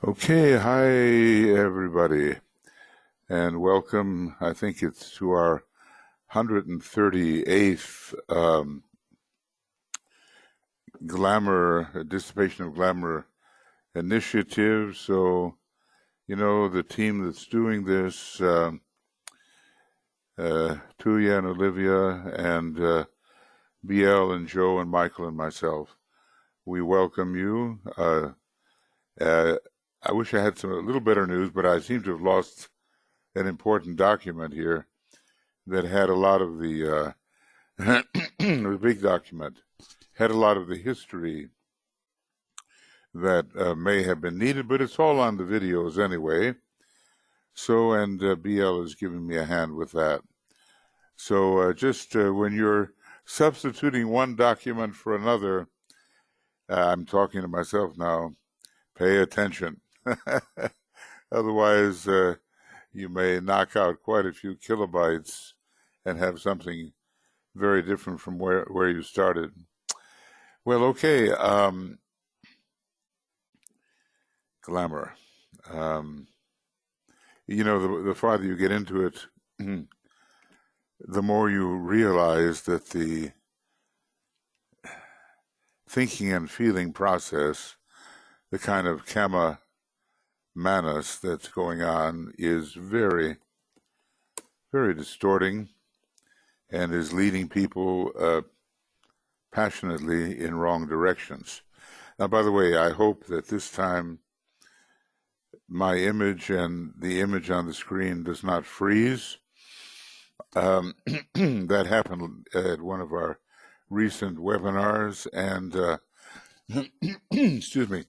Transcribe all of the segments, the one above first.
Okay, hi everybody, and welcome. I think it's to our 138th Dissipation of Glamour Initiative. So, the team that's doing this, Tuya and Olivia, and BL and Joe and Michael and myself, we welcome you. I wish I had a little better news, but I seem to have lost an important document here that had a lot of the the big document had a lot of the history that may have been needed, but it's all on the videos anyway. So, and BL is giving me a hand with that. So, just when you're substituting one document for another, I'm talking to myself now, pay attention. Otherwise, you may knock out quite a few kilobytes and have something very different from where you started. Well, okay, glamour. The farther you get into it, the more you realize that the thinking and feeling process, the kind of kama manas that's going on, is very, very distorting and is leading people passionately in wrong directions. Now, by the way, I hope that this time my image and the image on the screen does not freeze. That happened at one of our recent webinars, and excuse me,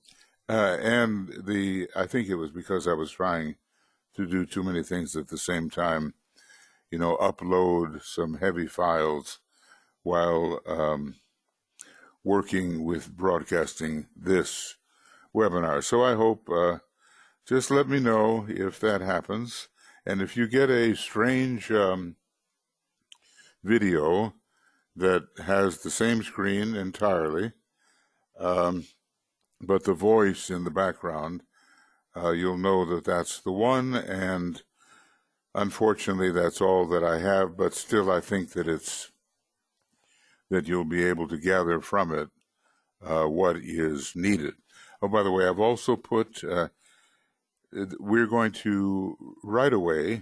I think it was because I was trying to do too many things at the same time, upload some heavy files while working with broadcasting this webinar. So I hope, just let me know if that happens. And if you get a strange video that has the same screen entirely, but the voice in the background, you'll know that that's the one, and unfortunately that's all that I have, but still I think that you'll be able to gather from it what is needed. Oh, by the way, I've also put, we're going to right away,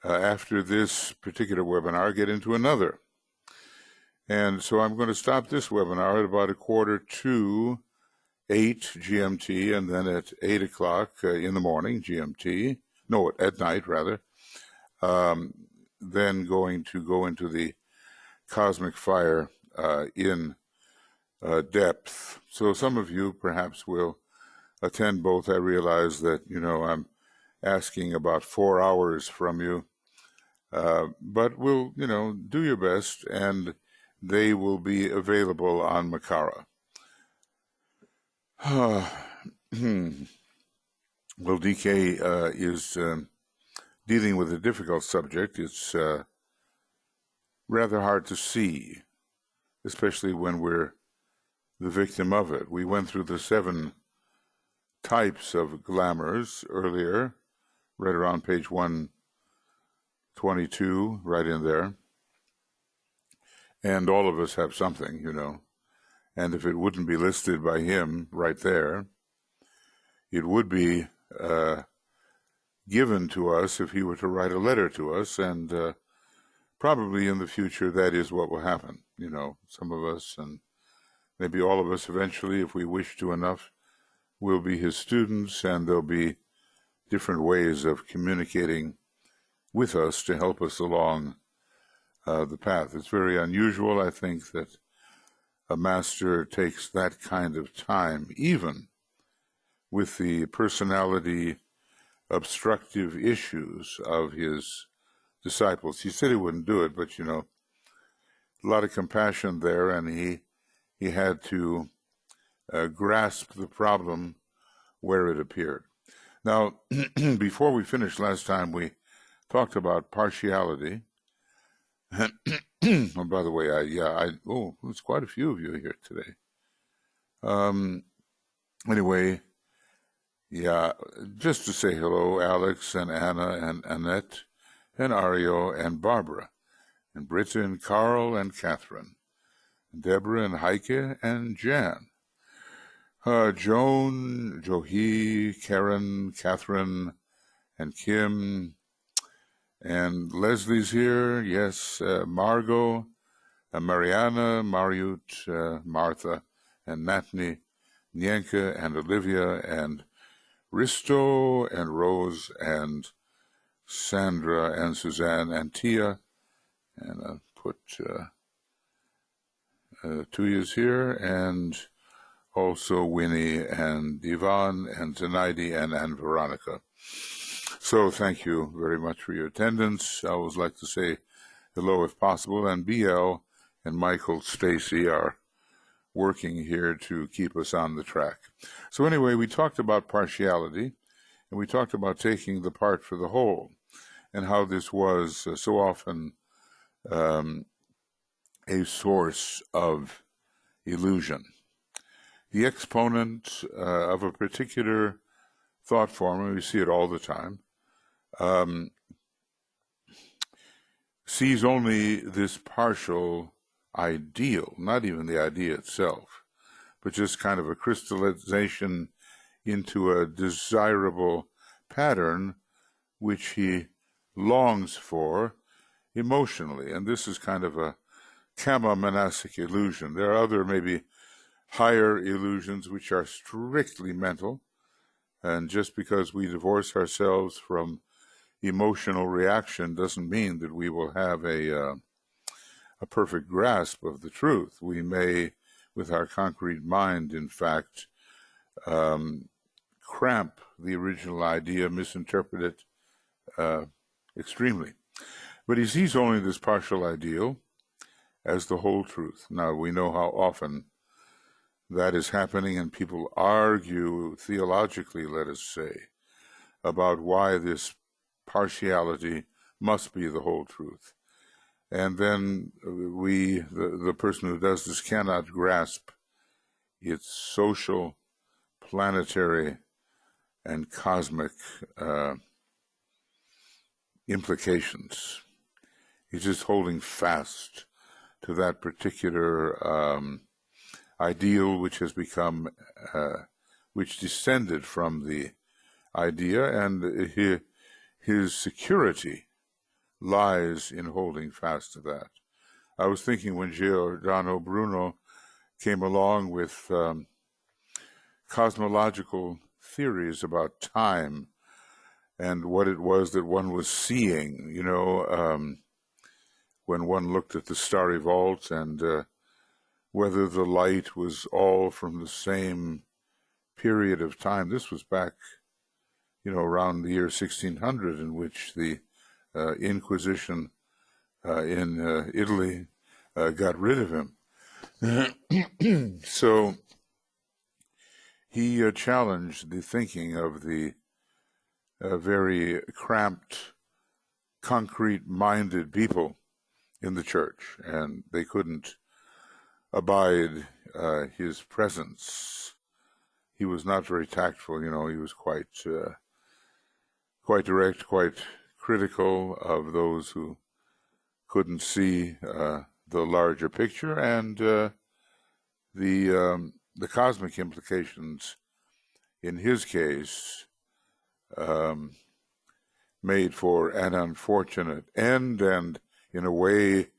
after this particular webinar, get into another. And so I'm going to stop this webinar at about 7:45 GMT, and then at 8 o'clock in the morning GMT, no, at night rather, then going to go into the cosmic fire in depth. So some of you perhaps will attend both. I realize that, I'm asking about 4 hours from you, but we'll, do your best, and they will be available on Makara. Well, DK is dealing with a difficult subject. It's rather hard to see, especially when we're the victim of it. We went through the 7 types of glamours earlier, right around page 122, right in there. And all of us have something, And if it wouldn't be listed by him right there, it would be given to us if he were to write a letter to us, and probably in the future that is what will happen. Some of us, and maybe all of us eventually, if we wish to enough, will be his students, and there'll be different ways of communicating with us to help us along the path. It's very unusual, I think, that a master takes that kind of time, even with the personality obstructive issues of his disciples. He said he wouldn't do it, but, a lot of compassion there, and he had to grasp the problem where it appeared. Now, before we finished last time, we talked about partiality. Oh, by the way, there's quite a few of you here today. Anyway, Yeah, just to say hello, Alex and Anna and Annette and Ario and Barbara and Britta and Carl and Catherine and Deborah and Heike and Jan. Joan, Johi, Karen, Catherine, and Kim, and Leslie's here, yes, Margot, Mariana, Mariut, Martha, and Natney, Nyenka, and Olivia, and Risto, and Rose, and Sandra, and Suzanne, and Tia, and I'll put Tuya's here, and also Winnie, and Yvonne, and Zenaidi, and Veronica. So thank you very much for your attendance. I always like to say hello if possible, and BL and Michael Stacy are working here to keep us on the track. So anyway, we talked about partiality, and we talked about taking the part for the whole, and how this was so often a source of illusion. The exponent of a particular thought form, and we see it all the time, sees only this partial ideal, not even the idea itself, but just kind of a crystallization into a desirable pattern which he longs for emotionally. And this is kind of a kama-manasic illusion. There are other maybe higher illusions which are strictly mental, and just because we divorce ourselves from emotional reaction doesn't mean that we will have a perfect grasp of the truth. We may, with our concrete mind, in fact, cramp the original idea, misinterpret it extremely. But he sees only this partial ideal as the whole truth. Now, we know how often that is happening, and people argue theologically, let us say, about why this partiality must be the whole truth. And then the person who does this cannot grasp its social, planetary, and cosmic implications. He's just holding fast to that particular ideal which has become, which descended from the idea, and his security lies in holding fast to that. I was thinking when Giordano Bruno came along with cosmological theories about time and what it was that one was seeing, you know, when one looked at the starry vault, and whether the light was all from the same period of time. This was back, you know, around the year 1600, in which the Inquisition in Italy got rid of him. So he challenged the thinking of the very cramped, concrete-minded people in the church, and they couldn't abide his presence. He was not very tactful, you know. He was quite direct, quite critical of those who couldn't see the larger picture, and the cosmic implications in his case made for an unfortunate end, and in a way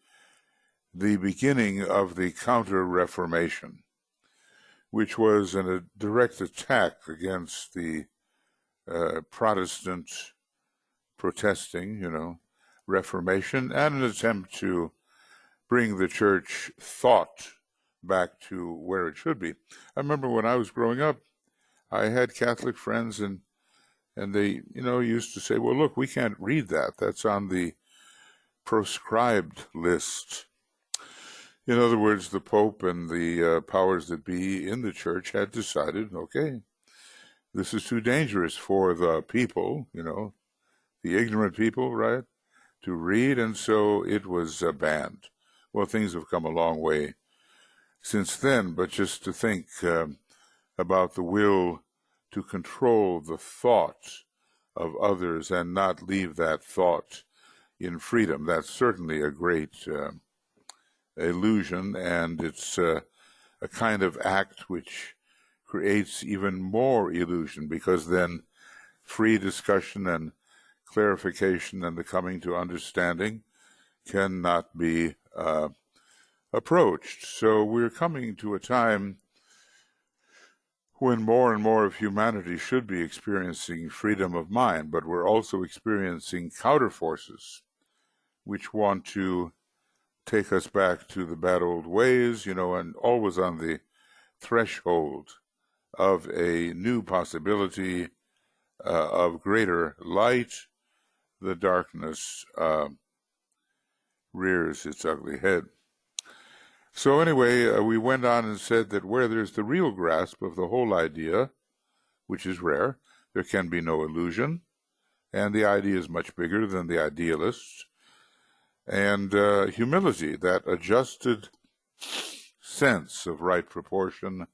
the beginning of the Counter-Reformation, which was a direct attack against the Protestant protesting, you know, Reformation, and an attempt to bring the church thought back to where it should be. I remember when I was growing up, I had Catholic friends, and they, you know, used to say, well, look, we can't read that. That's on the proscribed list. In other words, the Pope and the powers that be in the church had decided, okay, this is too dangerous for the people, you know, the ignorant people, right, to read, and so it was banned. Well, things have come a long way since then, but just to think about the will to control the thought of others and not leave that thought in freedom. That's certainly a great illusion, and it's a kind of act which creates even more illusion, because then free discussion and clarification and the coming to understanding cannot be approached. So we're coming to a time when more and more of humanity should be experiencing freedom of mind, but we're also experiencing counterforces which want to take us back to the bad old ways, and always on the threshold of a new possibility of greater light. The darkness rears its ugly head. So anyway, we went on and said that where there's the real grasp of the whole idea, which is rare, there can be no illusion, and the idea is much bigger than the idealists. And humility, that adjusted sense of right proportion,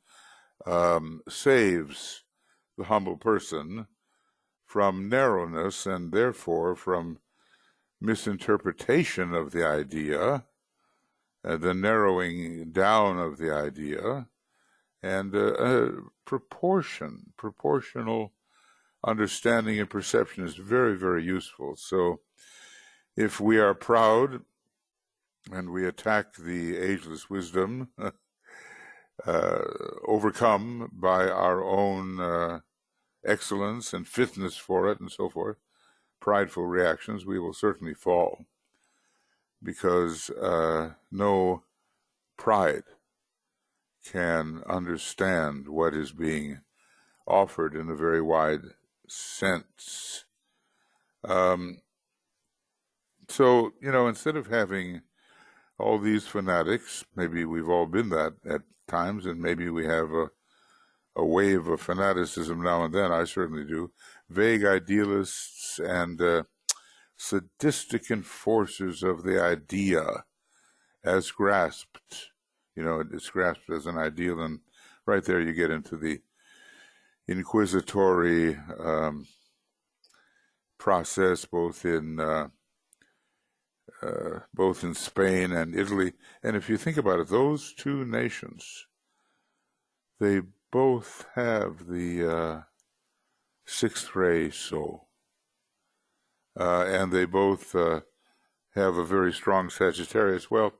saves the humble person from narrowness and therefore from misinterpretation of the idea, the narrowing down of the idea, and proportional understanding and perception is very, very useful. So if we are proud and we attack the ageless wisdom, overcome by our own excellence and fitness for it and so forth, prideful reactions, we will certainly fall, because no pride can understand what is being offered in a very wide sense. So, instead of having all these fanatics, maybe we've all been that at times, and maybe we have a wave of fanaticism now and then, I certainly do, vague idealists and sadistic enforcers of the idea as grasped. It's grasped as an ideal, and right there you get into the inquisitory process, both in Spain and Italy. And if you think about it, those two nations, they both have the sixth ray soul, and they both have a very strong Sagittarius. Well,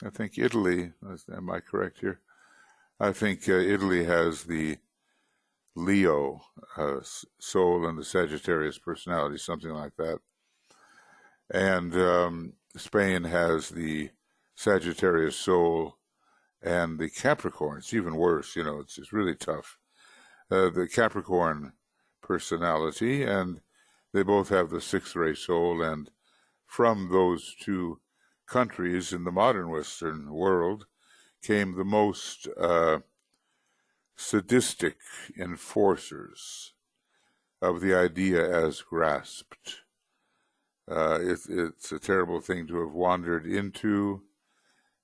I think Italy, am I correct here? I think Italy has the Leo soul and the Sagittarius personality, something like that. And Spain has the Sagittarius soul and the Capricorn. It's even worse, it's really tough. The Capricorn personality, and they both have the sixth ray soul, and from those two countries in the modern Western world came the most sadistic enforcers of the idea as grasped. It's a terrible thing to have wandered into,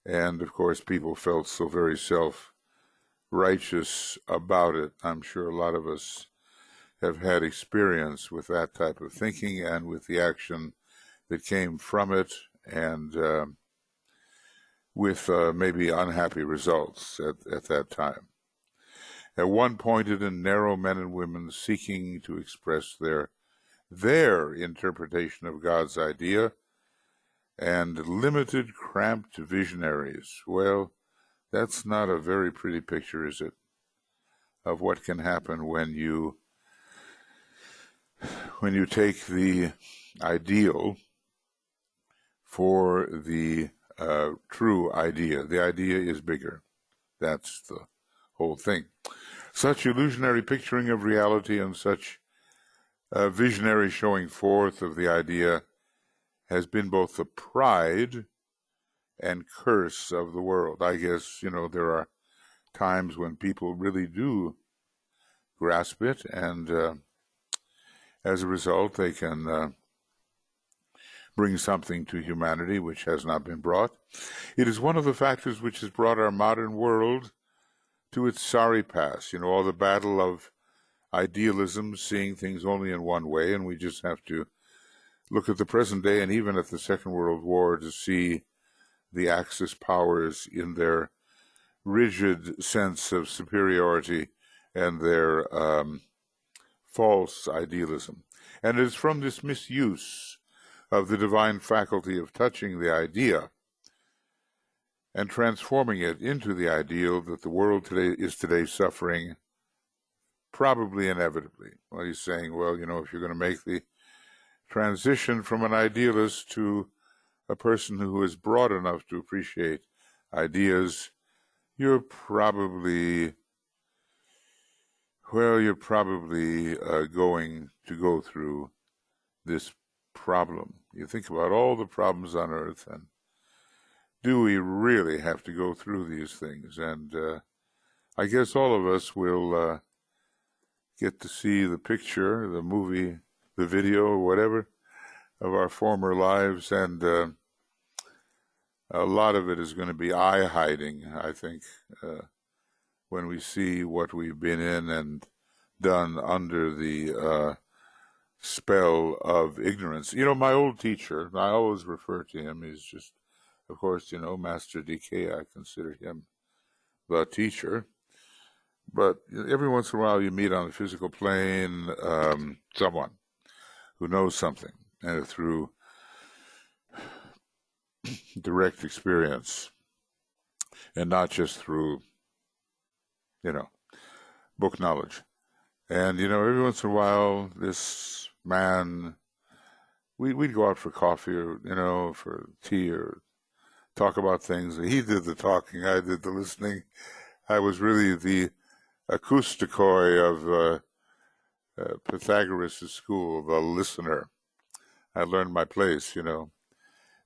and of course people felt so very self-righteous about it. I'm sure a lot of us have had experience with that type of thinking and with the action that came from it, and with maybe unhappy results at that time. At one pointed and narrow men and women seeking to express their interpretation of God's idea, and limited, cramped visionaries. Well, that's not a very pretty picture, is it, of what can happen when you take the ideal for the true idea. The idea is bigger. That's the whole thing. Such illusionary picturing of reality and such visionary showing forth of the idea has been both the pride and curse of the world. I guess, there are times when people really do grasp it, and as a result, they can bring something to humanity which has not been brought. It is one of the factors which has brought our modern world to its sorry pass. All the battle of idealism, seeing things only in one way, and we just have to look at the present day and even at the Second World War to see the Axis powers in their rigid sense of superiority and their false idealism. And it is from this misuse of the divine faculty of touching the idea and transforming it into the ideal that the world today is suffering, probably inevitably. Well, he's saying, well, if you're going to make the transition from an idealist to a person who is broad enough to appreciate ideas, you're probably going to go through this problem. You think about all the problems on Earth, and do we really have to go through these things? And I guess all of us will get to see the picture, the movie, the video, or whatever, of our former lives, and a lot of it is going to be eye-hiding, I think, when we see what we've been in and done under the spell of ignorance. My old teacher, I always refer to him, he's just, of course, Master DK, I consider him the teacher. But every once in a while you meet on the physical plane someone who knows something, and through direct experience and not just through, book knowledge. And, every once in a while, this man, we'd go out for coffee or, for tea or talk about things. He did the talking, I did the listening. I was really the acousticoi of Pythagoras' school, the listener. I learned my place,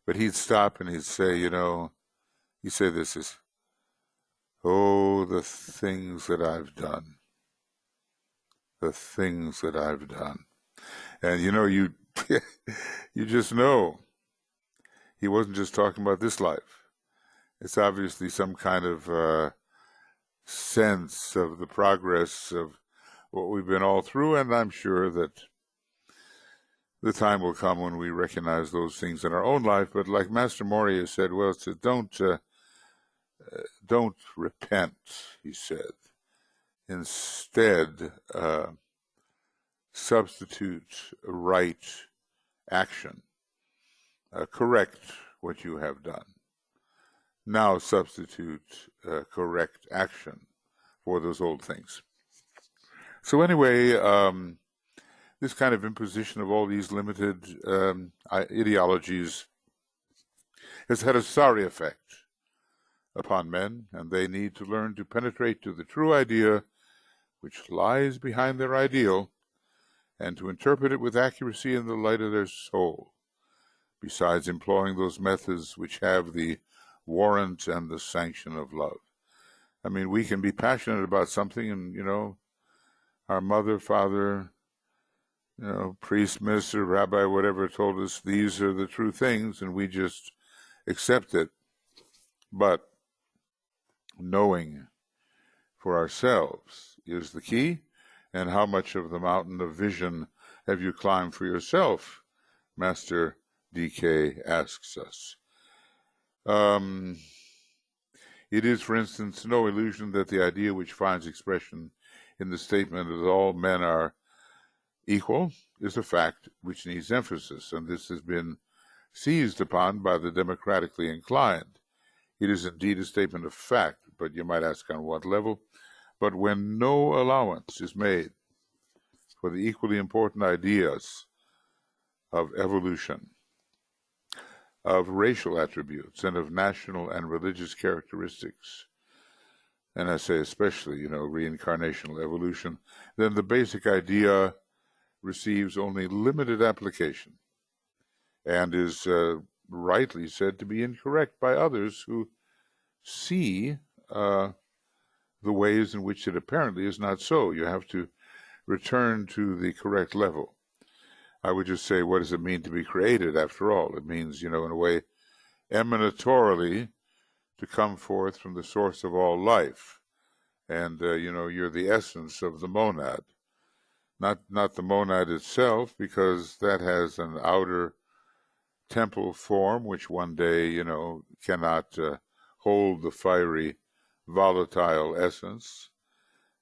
But he'd stop and he'd say, he'd say this is, oh, the things that I've done. The things that I've done. And, you you just know he wasn't just talking about this life. It's obviously some kind of sense of the progress of what we've been all through, and I'm sure that the time will come when we recognize those things in our own life. But like Master Mori has said, well, don't repent, he said. Instead, substitute right action. Correct what you have done. Now substitute correct action for those old things. So anyway, this kind of imposition of all these limited ideologies has had a sorry effect upon men, and they need to learn to penetrate to the true idea which lies behind their ideal, and to interpret it with accuracy in the light of their soul, besides employing those methods which have the warrant and the sanction of love. I mean, we can be passionate about something, and, our mother, father, priest, minister, rabbi, whatever, told us these are the true things, and we just accept it. But knowing for ourselves is the key. And how much of the mountain of vision have you climbed for yourself? Master DK asks us. It is, for instance, no illusion that the idea which finds expression in the statement that all men are equal is a fact which needs emphasis, and this has been seized upon by the democratically inclined. It is indeed a statement of fact, but you might ask on what level. But when no allowance is made for the equally important ideas of evolution, of racial attributes, and of national and religious characteristics, and I say especially, reincarnational evolution, then the basic idea receives only limited application and is rightly said to be incorrect by others who see the ways in which it apparently is not so. You have to return to the correct level. I would just say, what does it mean to be created, after all? It means, in a way, emanatorily to come forth from the source of all life. And, you're the essence of the monad. not the monad itself, because that has an outer temple form, which one day, cannot hold the fiery, volatile essence.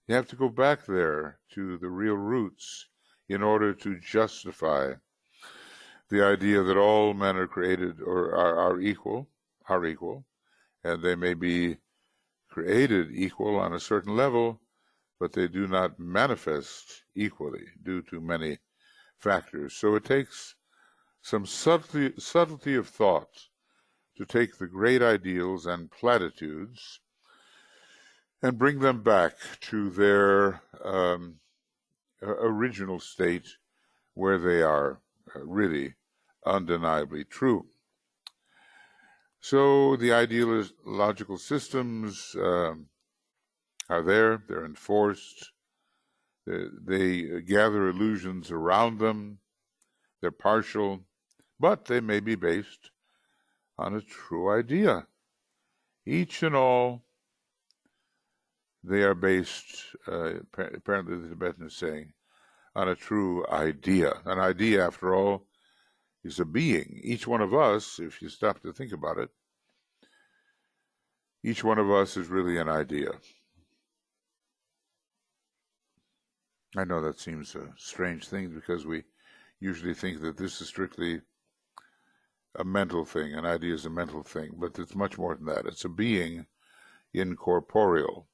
You have to go back there to the real roots in order to justify the idea that all men are created or are equal, and they may be created equal on a certain level, but they do not manifest equally due to many factors. So it takes some subtlety of thought to take the great ideals and platitudes and bring them back to their original state where they are really undeniably true. So the ideological systems are there, they're enforced, they gather illusions around them, they're partial, but they may be based on a true idea. Each and all, they are based, apparently the Tibetan is saying, on a true idea. An idea, after all, is a being. Each one of us, if you stop to think about it, each one of us is really an idea. I know that seems a strange thing because we usually think that this is strictly a mental thing. An idea is a mental thing, but it's much more than that. It's a being incorporeal.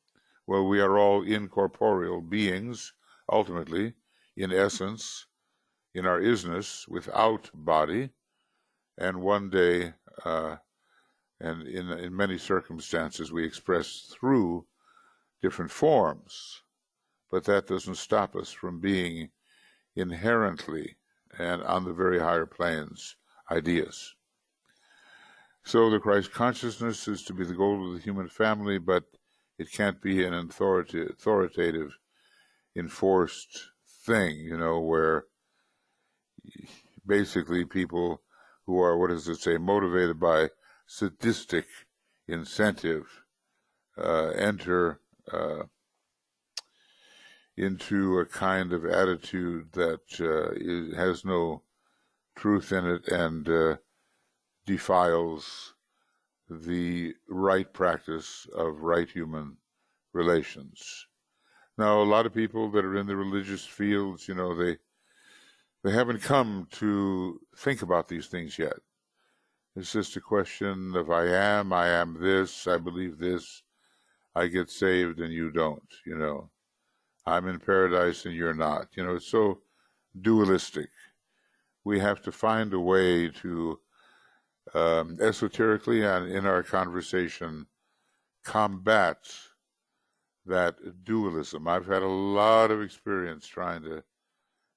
Well, we are all incorporeal beings, ultimately, in essence, in our isness, without body, and one day, and in many circumstances, we express through different forms, but that doesn't stop us from being inherently and on the very higher planes ideas. So the Christ consciousness is to be the goal of the human family, but it can't be an authoritative, enforced thing, where basically people who are, motivated by sadistic incentive enter into a kind of attitude that has no truth in it and defiles the right practice of right human relations. Now, a lot of people that are in the religious fields, they haven't come to think about these things yet. It's just a question of I am this, I believe this, I get saved and you don't, I'm in paradise and you're not. It's so dualistic. We have to find a way to esoterically and in our conversation combat that dualism. I've had a lot of experience trying to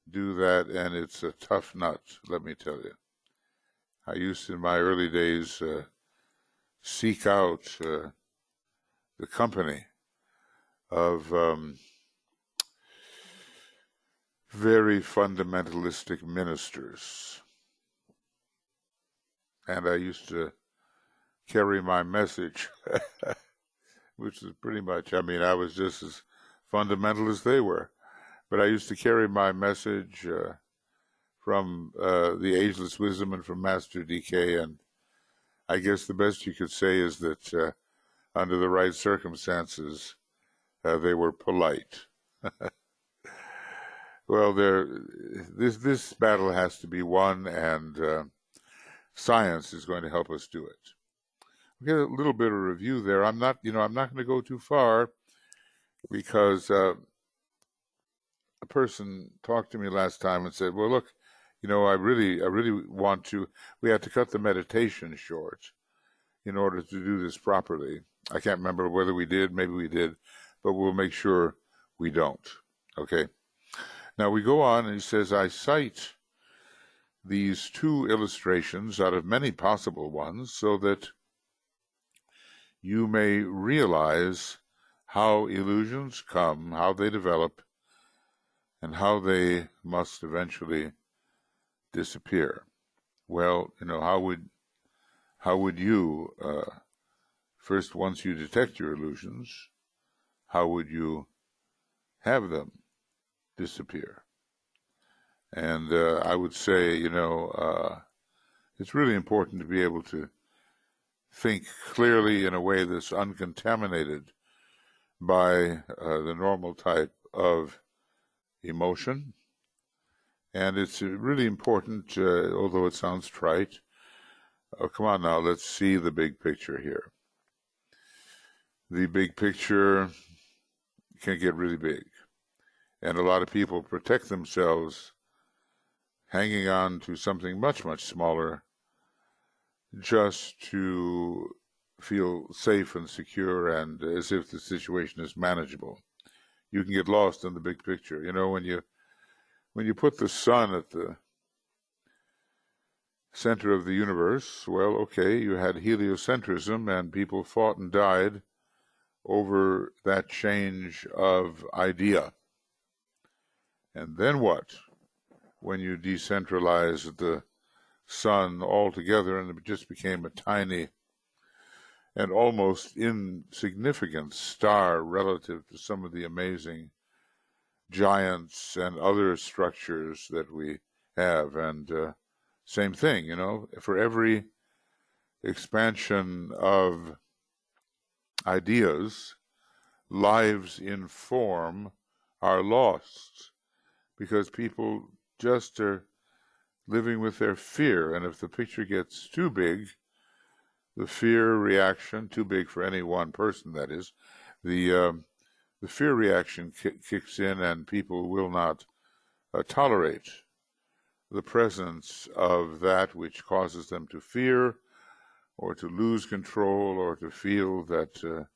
do that, and it's a tough nut, let me tell you. I used to, in my early days, seek out the company of very fundamentalistic ministers. And I used to carry my message, which is pretty much, I was just as fundamental as they were. But I used to carry my message from the Ageless Wisdom and from Master DK, and I guess the best you could say is that under the right circumstances, they were polite. Well, this battle has to be won, and science is going to help us do it. We get a little bit of review there. I'm not going to go too far because a person talked to me last time and said, "Well, look, I really want to." We had to cut the meditation short in order to do this properly. I can't remember whether we did, maybe we did, but we'll make sure we don't. Okay. Now we go on, and he says, I cite these two illustrations out of many possible ones so that you may realize how illusions come, how they develop, and how they must eventually disappear. Well, how would you, first, once you detect your illusions, how would you have them disappear? And I would say, it's really important to be able to think clearly in a way that's uncontaminated by the normal type of emotion. And it's really important, although it sounds trite. Oh, come on now, let's see the big picture here. The big picture can get really big. And a lot of people protect themselves hanging on to something much, much smaller just to feel safe and secure and as if the situation is manageable. You can get lost in the big picture. When you put the sun at the center of the universe, well, okay, you had heliocentrism and people fought and died over that change of idea. And then what? When you decentralized the sun altogether and it just became a tiny and almost insignificant star relative to some of the amazing giants and other structures that we have. And same thing, for every expansion of ideas, lives in form are lost because people just are living with their fear. And if the picture gets too big, the fear reaction, too big for any one person, that is, the fear reaction kicks in and people will not tolerate the presence of that which causes them to fear or to lose control or to feel that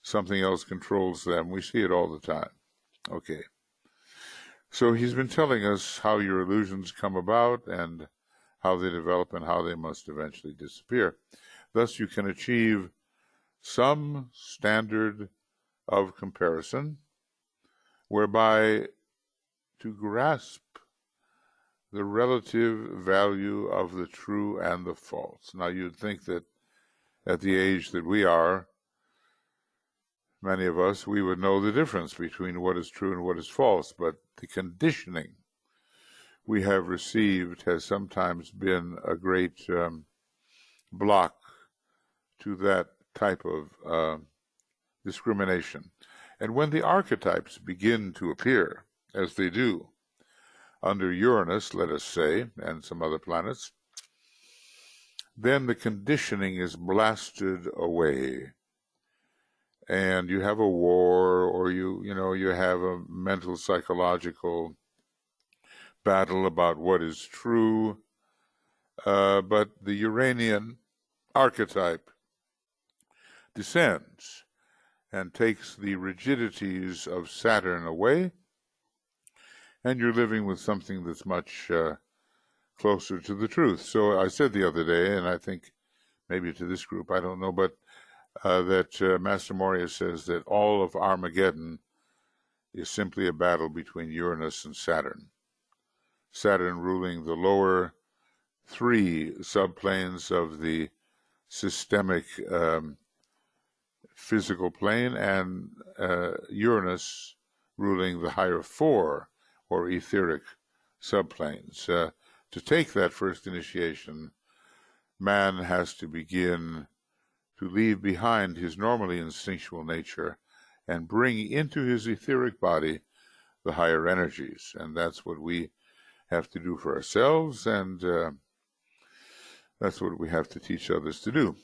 something else controls them. We see it all the time. Okay. So he's been telling us how your illusions come about and how they develop and how they must eventually disappear. Thus, you can achieve some standard of comparison whereby to grasp the relative value of the true and the false. Now, you'd think that at the age that we are, many of us, we would know the difference between what is true and what is false, but the conditioning we have received has sometimes been a great block to that type of discrimination. And when the archetypes begin to appear, as they do, under Uranus, let us say, and some other planets, then the conditioning is blasted away. And you have a war, or you have a mental psychological battle about what is true. But the Uranian archetype descends and takes the rigidities of Saturn away, and you're living with something that's much closer to the truth. So I said the other day, and I think maybe to this group, I don't know, but that Master Moria says that all of Armageddon is simply a battle between Uranus and Saturn. Saturn ruling the lower three subplanes of the systemic physical plane, and Uranus ruling the higher four or etheric subplanes. To take that first initiation, man has to begin to leave behind his normally instinctual nature and bring into his etheric body the higher energies. And that's what we have to do for ourselves, and that's what we have to teach others to do.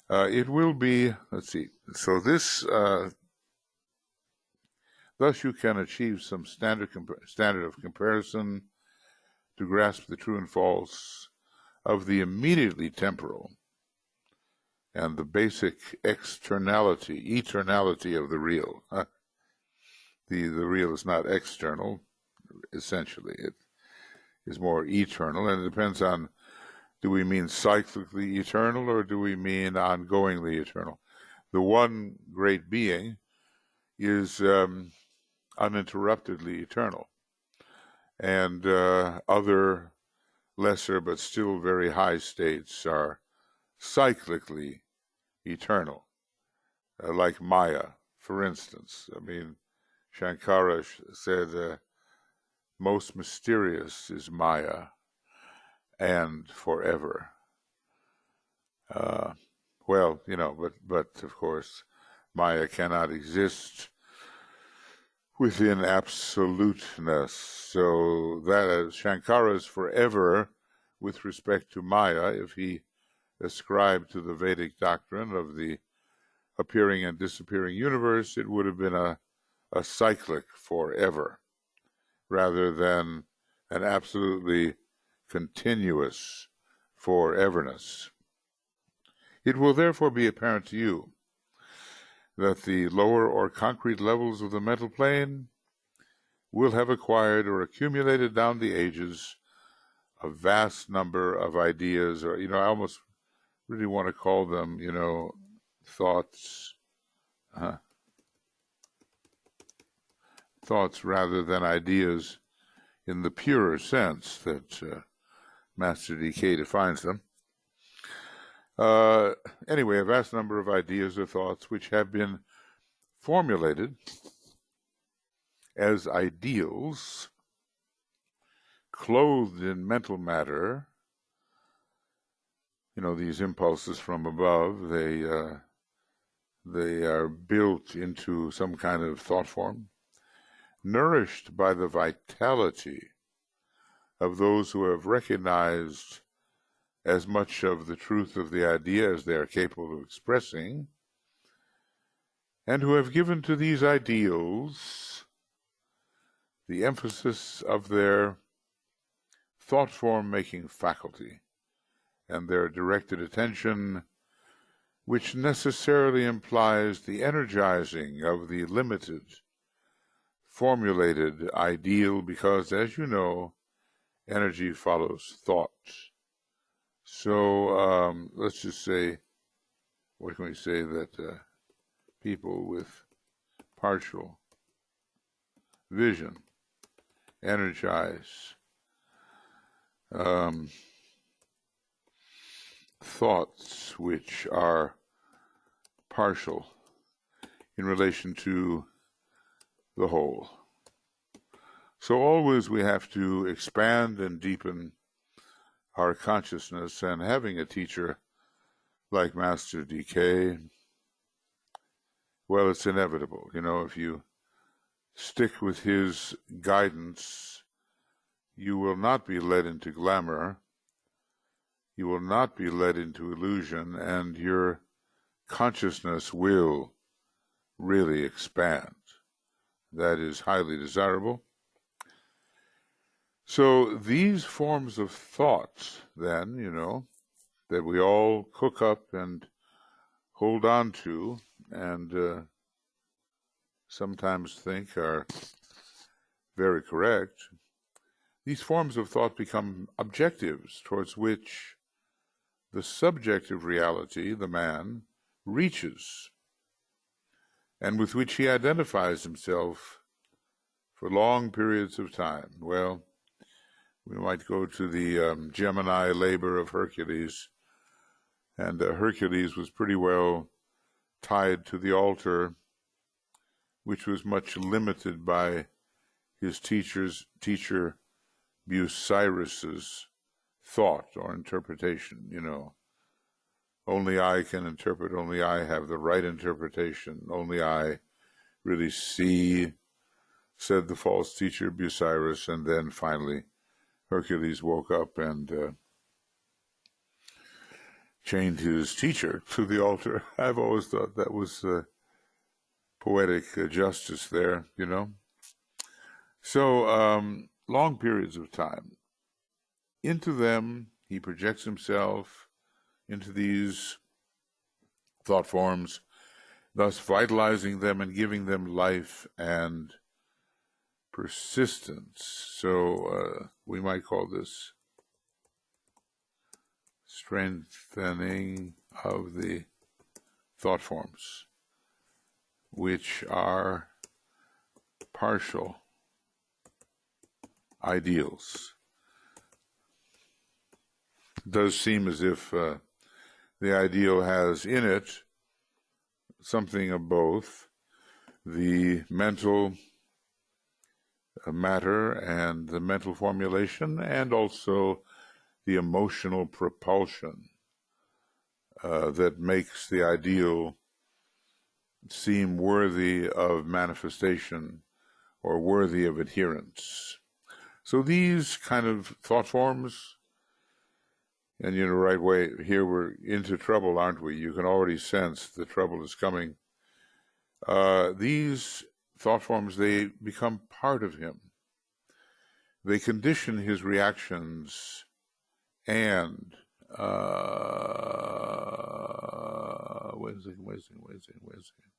It will be, let's see, so this, thus you can achieve some standard of comparison to grasp the true and false of the immediately temporal and the basic eternality of the real. The real is not external, essentially. It is more eternal, and it depends on, do we mean cyclically eternal or do we mean ongoingly eternal? The one great being is uninterruptedly eternal, and other lesser but still very high states are cyclically eternal, like Maya, for instance. I mean, Shankara said most mysterious is Maya, and forever. Well, but of course, Maya cannot exist within absoluteness. So that Shankara's forever with respect to Maya, if he ascribed to the Vedic doctrine of the appearing and disappearing universe, it would have been a cyclic forever rather than an absolutely continuous foreverness. It will therefore be apparent to you that the lower or concrete levels of the mental plane will have acquired or accumulated down the ages a vast number of ideas, or, I almost really want to call them, thoughts, thoughts rather than ideas in the purer sense that Master D.K. defines them. Anyway, a vast number of ideas or thoughts which have been formulated as ideals, clothed in mental matter. These impulses from above, they are built into some kind of thought form, nourished by the vitality of those who have recognized as much of the truth of the idea as they are capable of expressing, and who have given to these ideals the emphasis of their thought form making faculty and their directed attention, which necessarily implies the energizing of the limited, formulated ideal, because, as you know, energy follows thought. So let's just say, what can we say, that people with partial vision energize thoughts which are partial in relation to the whole. So always we have to expand and deepen our consciousness, and having a teacher like Master D.K., well, it's inevitable. If you stick with his guidance, you will not be led into glamour, you will not be led into illusion, and your consciousness will really expand. That is highly desirable. So these forms of thought, then, that we all cook up and hold on to and sometimes think are very correct, these forms of thought become objectives towards which the subjective reality, the man, reaches, and with which he identifies himself for long periods of time. Well, we might go to the Gemini labor of Hercules, and Hercules was pretty well tied to the altar, which was much limited by his teacher Bucyrus's thought or interpretation. Only I can interpret, only I have the right interpretation, only I really see, said the false teacher Bucyrus, and then finally Hercules woke up and chained his teacher to the altar. I've always thought that was poetic justice there, So long periods of time. Into them he projects himself, into these thought forms, thus vitalizing them and giving them life and persistence. So we might call this strengthening of the thought forms, which are partial ideals. It does seem as if the ideal has in it something of both, the mental matter and the mental formulation, and also the emotional propulsion that makes the ideal seem worthy of manifestation or worthy of adherence. So these kind of thought forms, and right way, here we're into trouble, aren't we? You can already sense the trouble is coming. These thought forms, they become part of him. They condition his reactions and wait a second.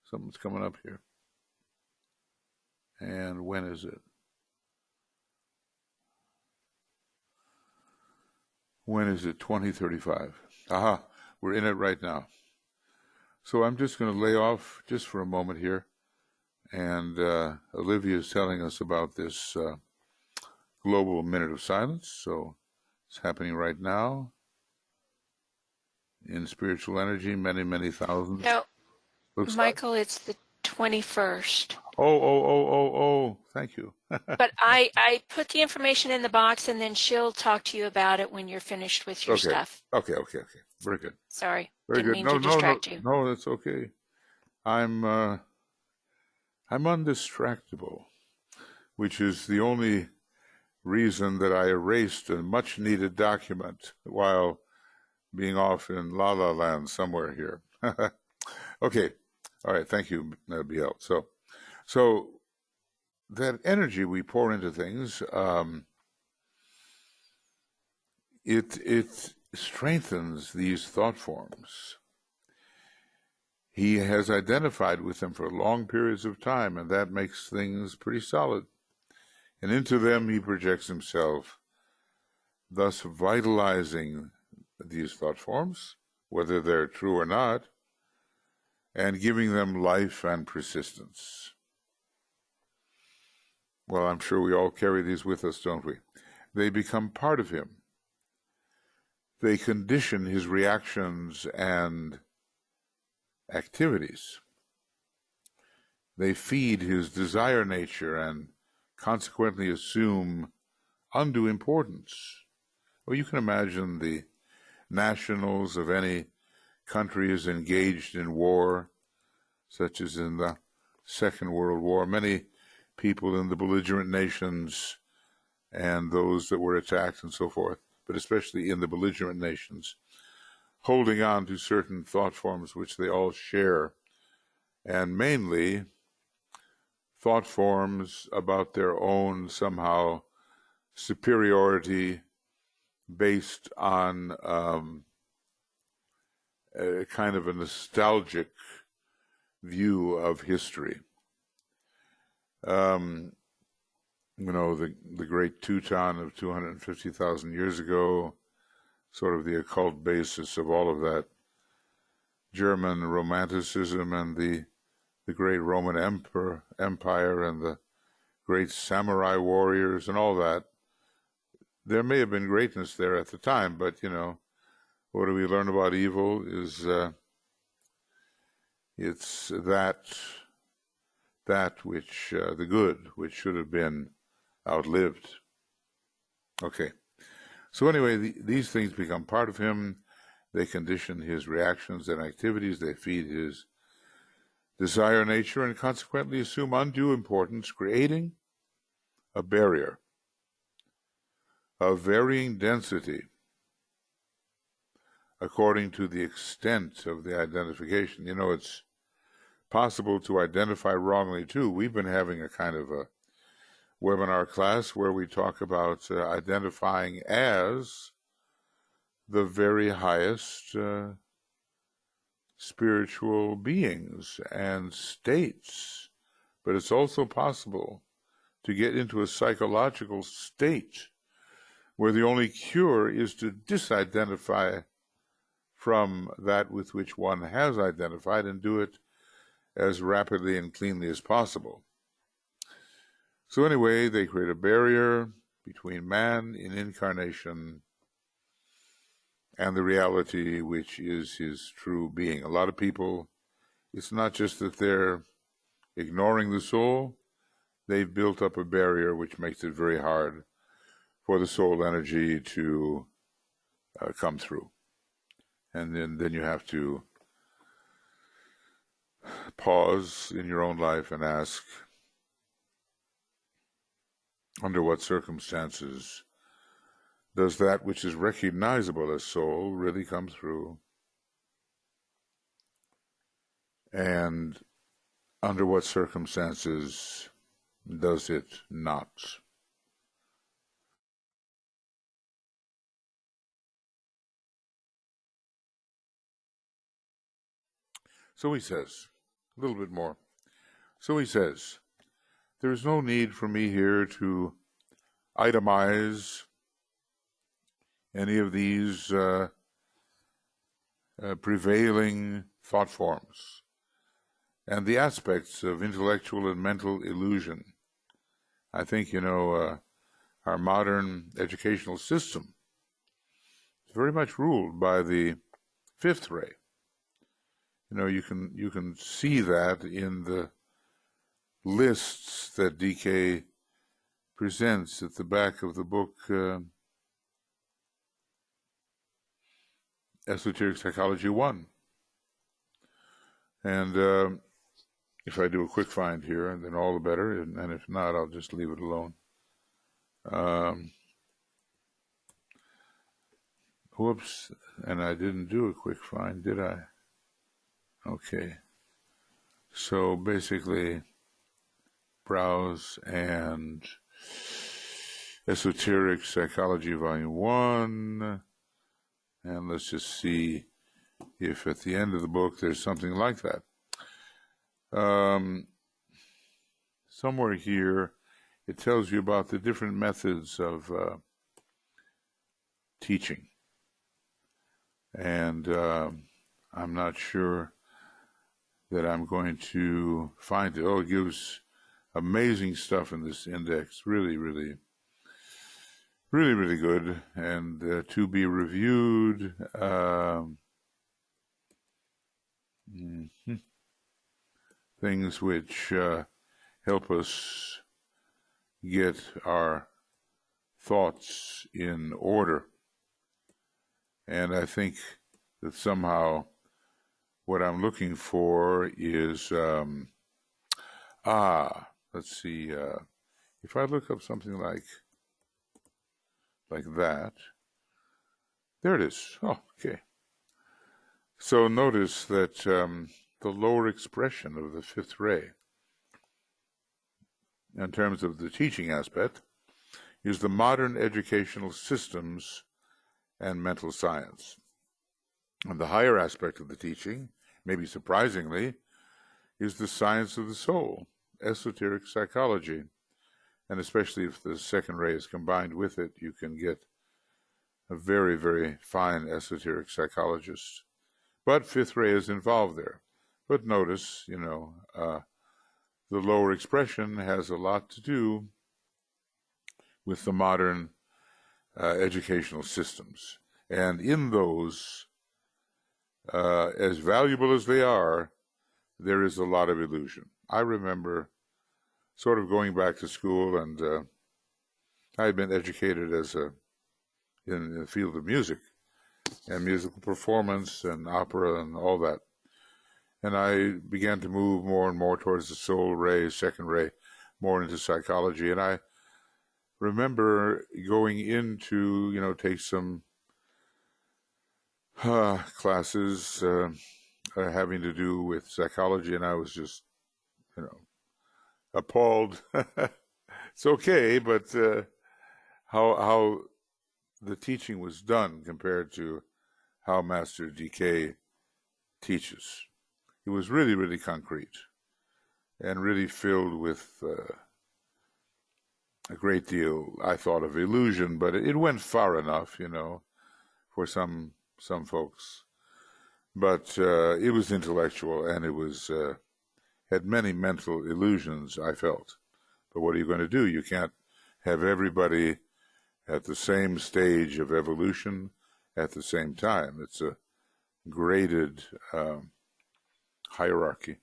Something's coming up here. And when is it? When is it? 2035. Aha, we're in it right now. So I'm just going to lay off just for a moment here. And Olivia is telling us about this global minute of silence. So it's happening right now in spiritual energy, many thousands. No, Looks Michael, it's the 21st. Oh, thank you. But I put the information in the box, and then she'll talk to you about it when you're finished with your stuff. Okay. Very good. Sorry, Very didn't good. mean to distract you. No, that's okay. I'm undistractable, which is the only reason that I erased a much-needed document while being off in La La Land somewhere here. Okay. All right. Thank you, Biel. So that energy we pour into things, it strengthens these thought forms. He has identified with them for long periods of time, and that makes things pretty solid. And into them he projects himself, thus vitalizing these thought forms, whether they're true or not, and giving them life and persistence. Well, I'm sure we all carry these with us, don't we? They become part of him. They condition his reactions and activities. They feed his desire nature and consequently assume undue importance. Well, you can imagine the nationals of any countries engaged in war, such as in the Second World War. Many people in the belligerent nations and those that were attacked and so forth, but especially in the belligerent nations, holding on to certain thought forms which they all share, and mainly thought forms about their own somehow superiority based on a kind of a nostalgic view of history. The great Teuton of 250,000 years ago, sort of the occult basis of all of that German Romanticism and the great Roman Empire and the great samurai warriors and all that. There may have been greatness there at the time, but, what do we learn about evil is it's that which, the good, which should have been outlived. Okay. So anyway, these things become part of him. They condition his reactions and activities. They feed his desire nature and consequently assume undue importance, creating a barrier of varying density according to the extent of the identification. It's possible to identify wrongly too. We've been having a kind of a webinar class where we talk about identifying as the very highest spiritual beings and states. But it's also possible to get into a psychological state where the only cure is to disidentify from that with which one has identified and do it as rapidly and cleanly as possible. So anyway, they create a barrier between man in incarnation and the reality which is his true being. A lot of people, it's not just that they're ignoring the soul, they've built up a barrier which makes it very hard for the soul energy to come through. And then you have to pause in your own life and ask, under what circumstances does that which is recognizable as soul really come through? And under what circumstances does it not? So he says, a little bit more. So he says, there is no need for me here to itemize any of these prevailing thought forms and the aspects of intellectual and mental illusion. I think, our modern educational system is very much ruled by the fifth ray. You can see that in the lists that DK presents at the back of the book, Esoteric Psychology 1. And if I do a quick find here, then all the better, and if not, I'll just leave it alone. Whoops, and I didn't do a quick find, did I? Okay. So basically, browse and Esoteric Psychology Volume 1, and let's just see if at the end of the book there's something like that. Somewhere here it tells you about the different methods of teaching, and I'm not sure that I'm going to find it. Oh, it gives amazing stuff in this index, really, really, really, really good, and to be reviewed. Things which help us get our thoughts in order. And I think that somehow what I'm looking for is, let's see, if I look up something like that, there it is. Oh, okay. So notice that the lower expression of the fifth ray, in terms of the teaching aspect, is the modern educational systems and mental science. And the higher aspect of the teaching, maybe surprisingly, is the science of the soul, esoteric psychology. And especially if the second ray is combined with it, you can get a very, very fine esoteric psychologist. But fifth ray is involved there. But notice, the lower expression has a lot to do with the modern educational systems. And in those, as valuable as they are, there is a lot of illusion. I remember sort of going back to school, and I had been educated in the field of music and musical performance and opera and all that. And I began to move more and more towards the soul ray, second ray, more into psychology. And I remember going into, take some classes having to do with psychology, and I was just, appalled. It's okay, but how the teaching was done compared to how Master DK teaches. It was really, really concrete and really filled with a great deal, I thought, of illusion, but it went far enough, for some folks. But it was intellectual, and it was had many mental illusions, I felt. But what are you going to do? You can't have everybody at the same stage of evolution at the same time. It's a graded hierarchy.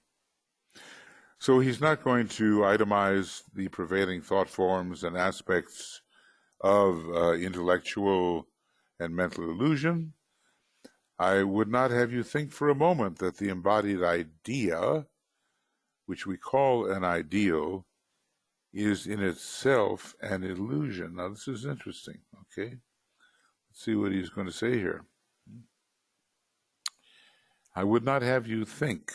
So he's not going to itemize the prevailing thought forms and aspects of intellectual and mental illusion. I would not have you think for a moment that the embodied idea, which we call an ideal, is in itself an illusion. Now, this is interesting, okay? Let's see what he's going to say here. I would not have you think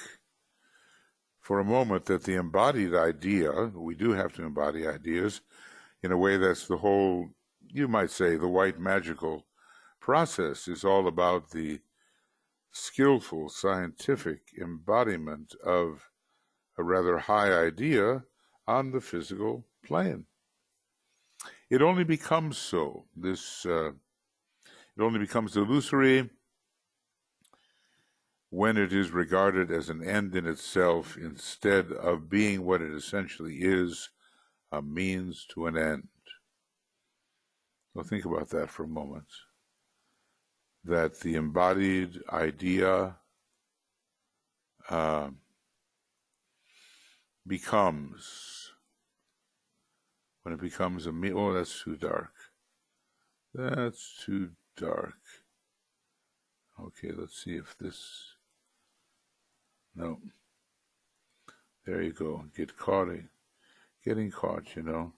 for a moment that the embodied idea, we do have to embody ideas in a way that's the whole, you might say, the white magical process is all about the skillful scientific embodiment of a rather high idea on the physical plane. It only becomes so. It only becomes illusory when it is regarded as an end in itself instead of being what it essentially is, a means to an end. So think about that for a moment. That the embodied idea becomes, when it becomes a means, oh, that's too dark. That's too dark. Okay, let's see if this, no. There you go, getting caught, you know.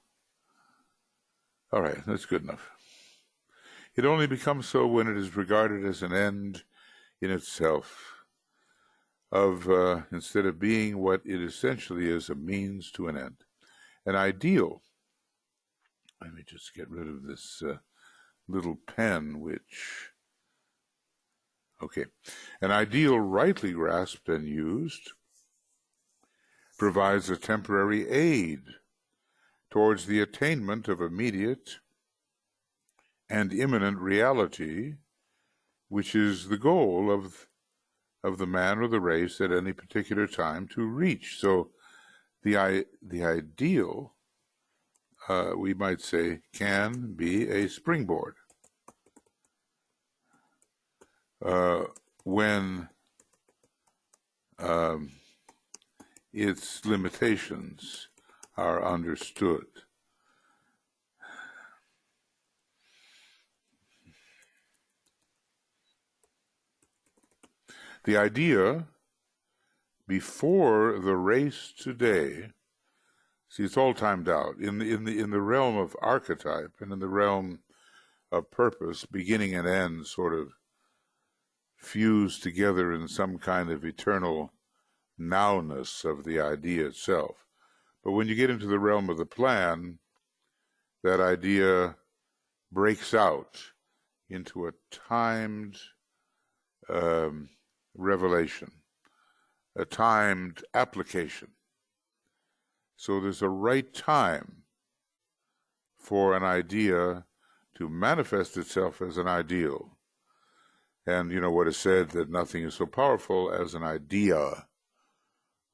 All right, that's good enough. It only becomes so when it is regarded as an end in itself, of instead of being what it essentially is, a means to an end. An ideal, let me just get rid of this little pen, which, okay. An ideal rightly grasped and used provides a temporary aid towards the attainment of immediate and imminent reality, which is the goal of the man or the race at any particular time to reach. So the ideal, we might say, can be a springboard. When its limitations are understood. The idea before the race today, see, it's all timed out. In the realm of archetype and in the realm of purpose, beginning and end sort of fused together in some kind of eternal nowness of the idea itself. But when you get into the realm of the plan, that idea breaks out into a timed revelation, a timed application. So there's a right time for an idea to manifest itself as an ideal. And you know what is said, that nothing is so powerful as an idea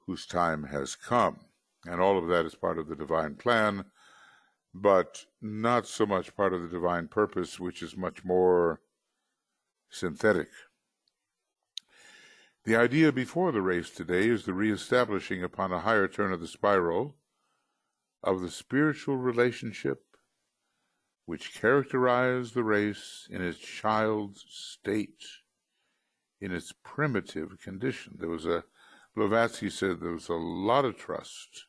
whose time has come. And all of that is part of the divine plan, but not so much part of the divine purpose, which is much more synthetic. The idea before the race today is the reestablishing upon a higher turn of the spiral of the spiritual relationship which characterized the race in its child's state, in its primitive condition. There was Blavatsky said there was a lot of trust,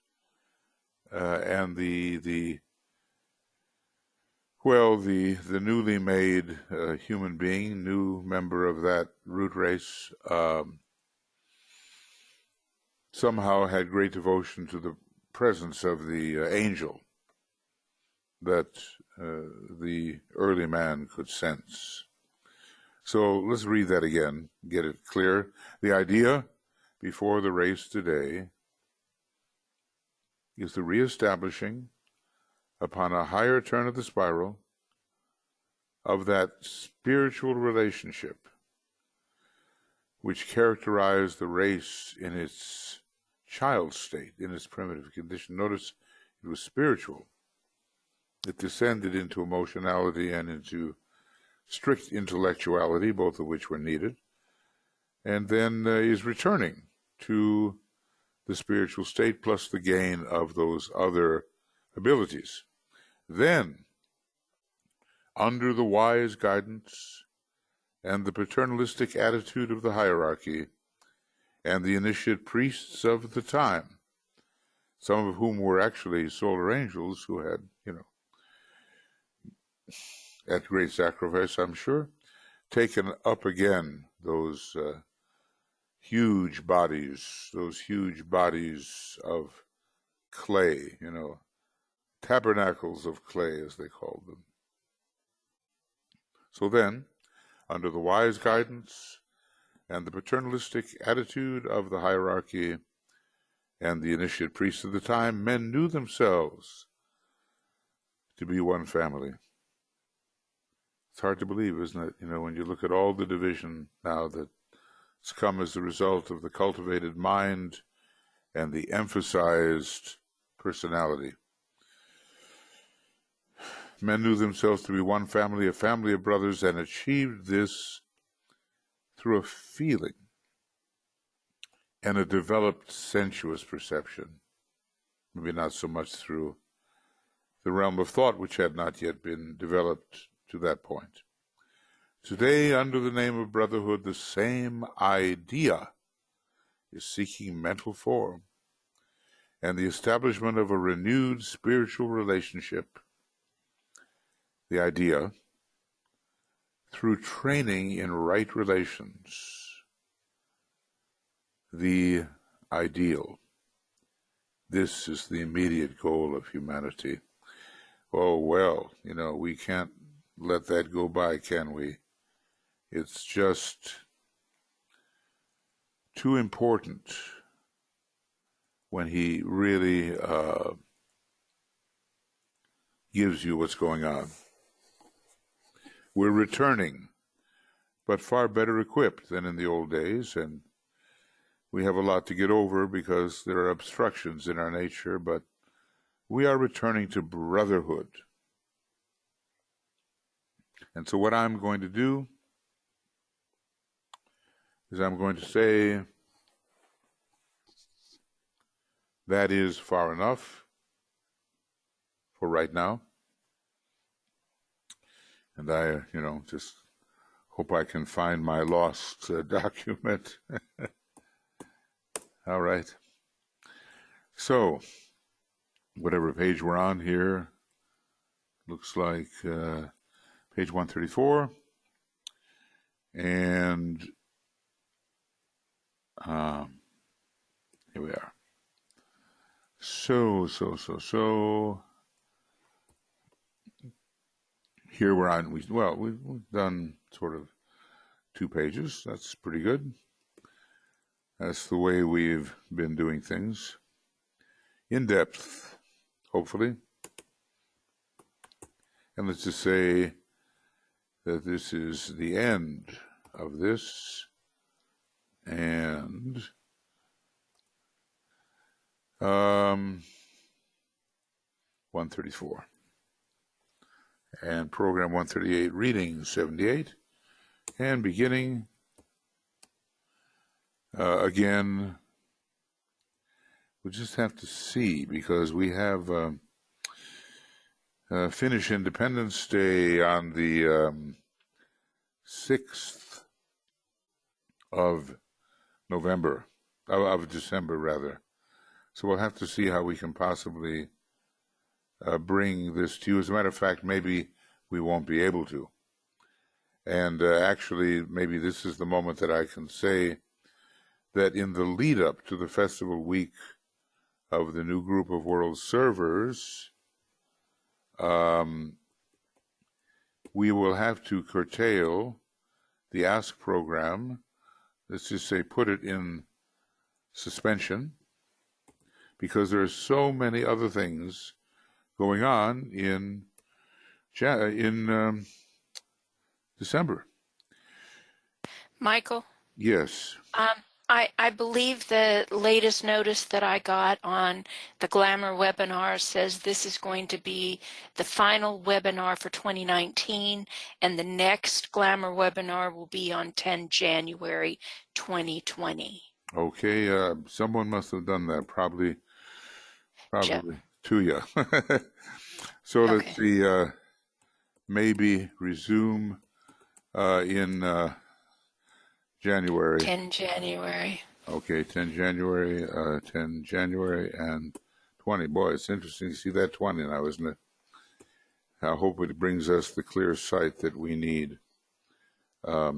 and the newly made human being, new member of that root race, somehow had great devotion to the presence of the angel that the early man could sense. So let's read that again, get it clear. The idea before the race today is the reestablishing upon a higher turn of the spiral of that spiritual relationship which characterized the race in its child state, in its primitive condition. Notice it was spiritual. It descended into emotionality and into strict intellectuality, both of which were needed, and then is returning to the spiritual state plus the gain of those other abilities. Then, under the wise guidance and the paternalistic attitude of the hierarchy and the initiate priests of the time, some of whom were actually solar angels who had, at great sacrifice, I'm sure, taken up again those huge bodies of clay, tabernacles of clay, as they called them. So then, under the wise guidance and the paternalistic attitude of the hierarchy and the initiate priests of the time, men knew themselves to be one family. It's hard to believe, isn't it? When you look at all the division now that's come as a result of the cultivated mind and the emphasized personality. Men knew themselves to be one family, a family of brothers, and achieved this through a feeling and a developed sensuous perception. Maybe not so much through the realm of thought, which had not yet been developed to that point. Today, under the name of brotherhood, the same idea is seeking mental form and the establishment of a renewed spiritual relationship. The idea, through training in right relations, the ideal. This is the immediate goal of humanity. Oh, well, we can't let that go by, can we? It's just too important when he really gives you what's going on. We're returning, but far better equipped than in the old days, and we have a lot to get over because there are obstructions in our nature, but we are returning to brotherhood. And so what I'm going to do is I'm going to say that is far enough for right now. And I, just hope I can find my lost document. All right. So, whatever page we're on here, looks like page 134. And here we are. So. Here we're on, we've done sort of 2 pages. That's pretty good. That's the way we've been doing things. In depth, hopefully. And let's just say that this is the end of this. And 134. And program 138, reading 78. And beginning again, we'll just have to see, because we have Finnish Independence Day on the 6th of December rather. So we'll have to see how we can possibly bring this to you. As a matter of fact, maybe we won't be able to. And actually, maybe this is the moment that I can say that in the lead up to the festival week of the new group of world servers, we will have to curtail the Ask program. Let's just say put it in suspension, because there are so many other things going on in December. Michael? Yes. I believe the latest notice that I got on the Glamour webinar says this is going to be the final webinar for 2019, and the next Glamour webinar will be on 10 January 2020. Okay, someone must have done that, probably Chip. to you. So let's Okay. see, maybe resume in January. 10 January. Okay, 10 January, 10 January and 20. Boy, it's interesting to see that 20 now, isn't it? I hope it brings us the clear sight that we need. I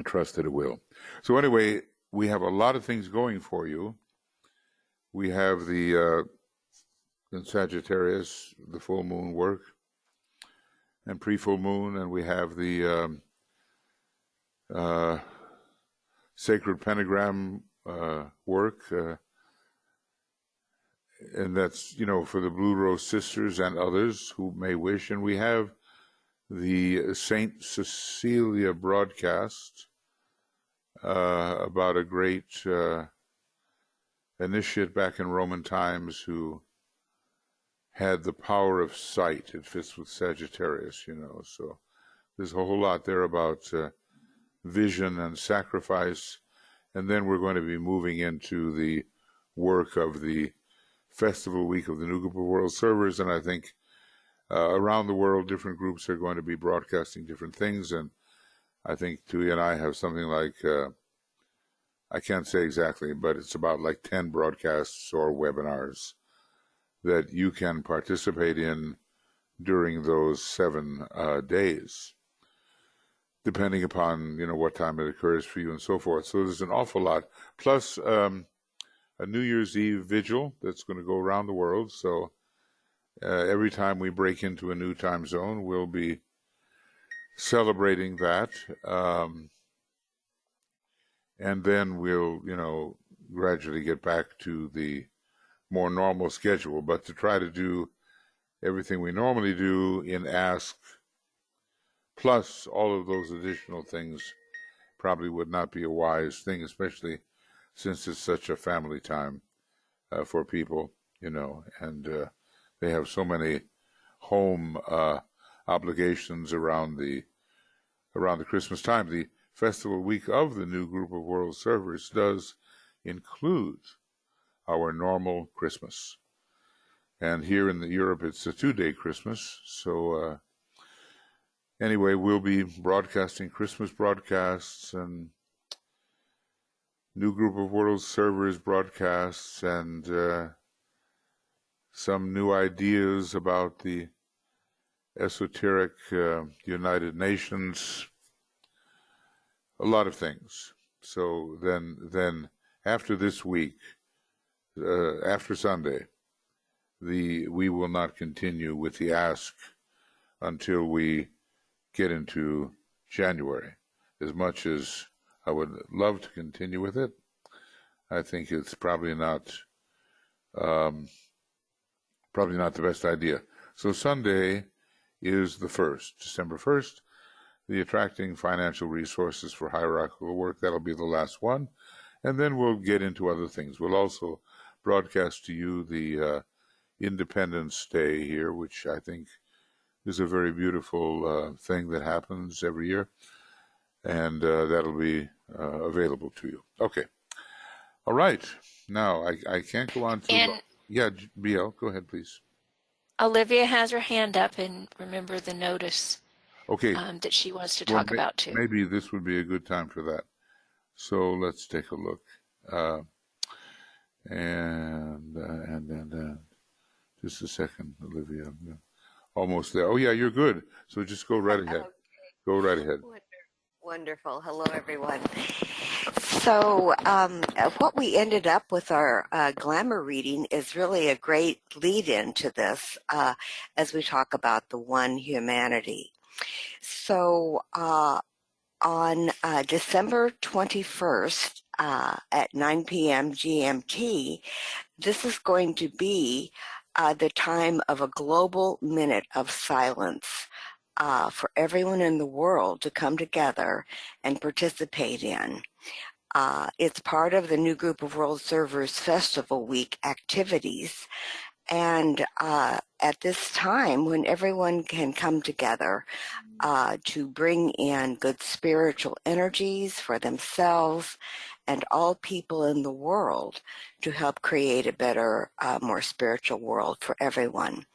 trust that it will. So anyway, we have a lot of things going for you. We have the in Sagittarius, the full moon work and pre-full moon, and we have the sacred pentagram work, and that's, for the Blue Rose Sisters and others who may wish. And we have the Saint Cecilia broadcast about a great initiate back in Roman times who had the power of sight. It fits with Sagittarius, so there's a whole lot there about vision and sacrifice. And then we're going to be moving into the work of the Festival Week of the New Group of World Servers, and I think around the world, different groups are going to be broadcasting different things, and I think Tui and I have something like, I can't say exactly, but it's about like 10 broadcasts or webinars that you can participate in during those 7 days, depending upon, what time it occurs for you and so forth. So there's an awful lot. Plus a New Year's Eve vigil that's going to go around the world. So every time we break into a new time zone, we'll be celebrating that. And then we'll, gradually get back to the more normal schedule. But to try to do everything we normally do in Ask, plus all of those additional things, probably would not be a wise thing, especially since it's such a family time for people, and they have so many home obligations around the Christmas time. The Festival Week of the New Group of World Servers does include our normal Christmas. And here in Europe, it's a 2-day Christmas. So anyway, we'll be broadcasting Christmas broadcasts and New Group of World Servers broadcasts and some new ideas about the esoteric United Nations, a lot of things. So then after this week, after Sunday, we will not continue with the Ask until we get into January. As much as I would love to continue with it, I think it's probably not the best idea. So Sunday is the 1st, December 1st, the Attracting Financial Resources for Hierarchical Work. That'll be the last one. And then we'll get into other things. We'll also broadcast to you the Independence Day here, which I think is a very beautiful thing that happens every year. And that'll be available to you. Okay. All right. Now, I can't go on to... And yeah, BL, go ahead, please. Olivia has her hand up, and remember the notice Okay. that she wants to talk about too. Maybe this would be a good time for that. So let's take a look. And just a second, Olivia. Almost there. Oh, yeah, you're good. So just go right ahead. Go right ahead. Wonderful. Hello, everyone. So what we ended up with our glamour reading is really a great lead-in to this as we talk about the one humanity. So on December 21st at 9 p.m. GMT, this is going to be the time of a global minute of silence for everyone in the world to come together and participate in. It's part of the New Group of World Servers Festival Week activities. And at this time, when everyone can come together to bring in good spiritual energies for themselves and all people in the world to help create a better, more spiritual world for everyone.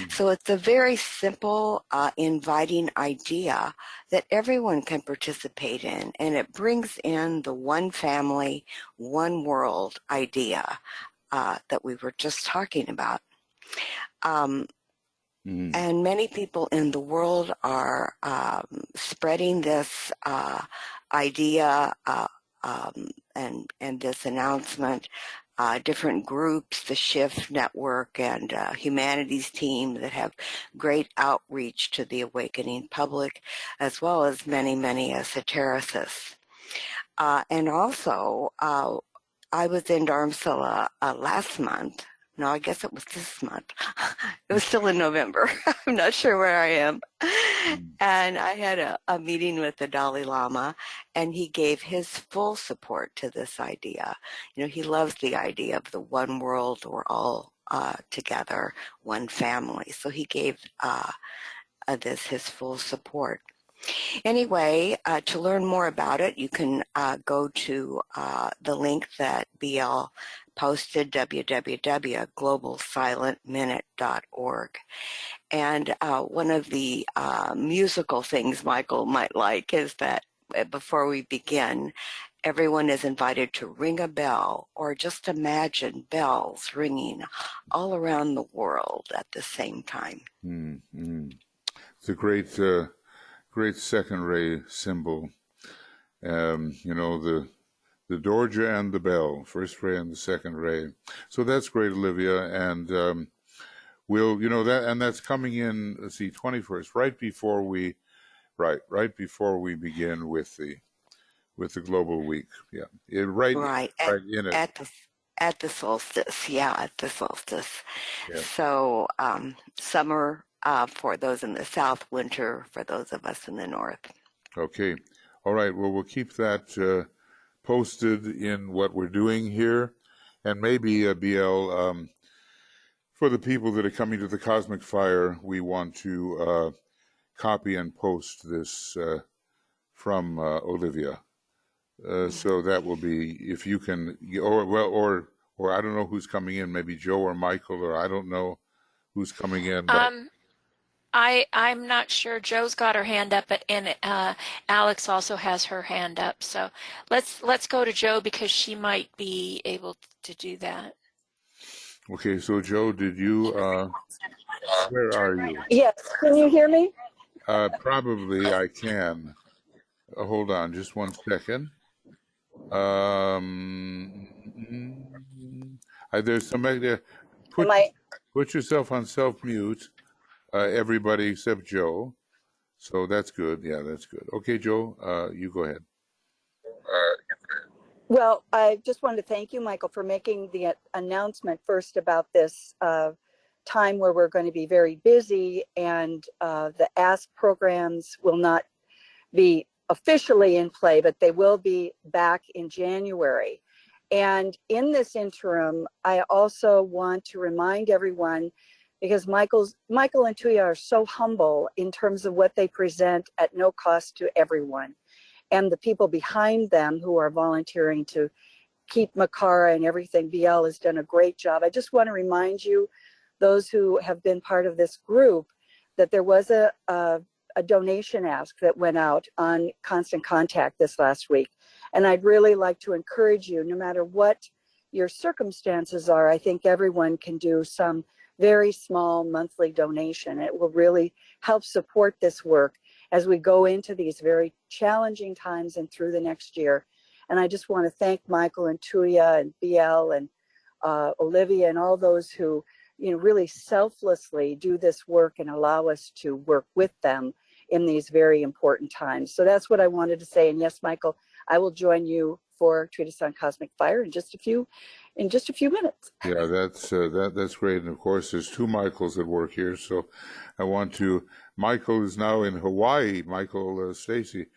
So it's a very simple, inviting idea that everyone can participate in, and it brings in the one family, one world idea that we were just talking about. And many people in the world are spreading this idea and this announcement. Different groups, the Shift Network and Humanities Team that have great outreach to the awakening public, as well as many, many esotericists. And also, I was in Dharamsala last month. No, I guess it was this month. It was still in November. I'm not sure where I am. And I had a meeting with the Dalai Lama, and he gave his full support to this idea. You know, he loves the idea of the one world, we're all together, one family. So he gave this his full support. Anyway, to learn more about it, you can go to the link that BL posted, www.globalsilentminute.org. And one of the musical things Michael might like is that before we begin, everyone is invited to ring a bell or just imagine bells ringing all around the world at the same time. It's a great second ray symbol. You know, the Dorja and the bell, first ray and the second ray. So that's great, Olivia. And we'll, you know, that's coming in, let's see, 21st, right before we begin with the global week. Yeah. Right in it. At the solstice. Yeah, at the solstice. Yeah. So summer for those in the south, winter for those of us in the north. Okay. All right. Well, we'll keep that posted in what we're doing here. And maybe, BL, for the people that are coming to the Cosmic Fire, we want to copy and post this from Olivia. So that will be, if you can, or I don't know who's coming in, maybe Joe or Michael, or I don't know who's coming in. But I'm not sure. Joe's got her hand up, and Alex also has her hand up. So let's go to Joe because she might be able to do that. Okay, so Joe, did you? Where are you? Yes. Can you hear me? Probably I can. Hold on, just one second. There's somebody. Put yourself on self-mute. Everybody except Joe. So that's good. Yeah, that's good. Okay, Joe, you go ahead. Well, I just wanted to thank you, Michael, for making the announcement first about this time where we're going to be very busy, and the Ask programs will not be officially in play, but they will be back in January. And in this interim, I also want to remind everyone, because Michael and Tuya are so humble in terms of what they present at no cost to everyone. And the people behind them who are volunteering to keep Makara and everything, BL has done a great job. I just want to remind you, those who have been part of this group, that there was a donation ask that went out on Constant Contact this last week. And I'd really like to encourage you, no matter what your circumstances are, I think everyone can do some very small monthly donation. It will really help support this work as we go into these very challenging times and through the next year. And I just want to thank Michael and Tuya and BL and Olivia and all those who, you know, really selflessly do this work and allow us to work with them in these very important times. So that's what I wanted to say. And yes, Michael, I will join you for Treatise on Cosmic Fire in just a few minutes. Yeah, that's great. And of course, there's two Michaels that work here. So I want to. Michael is now in Hawaii. Michael Stacy,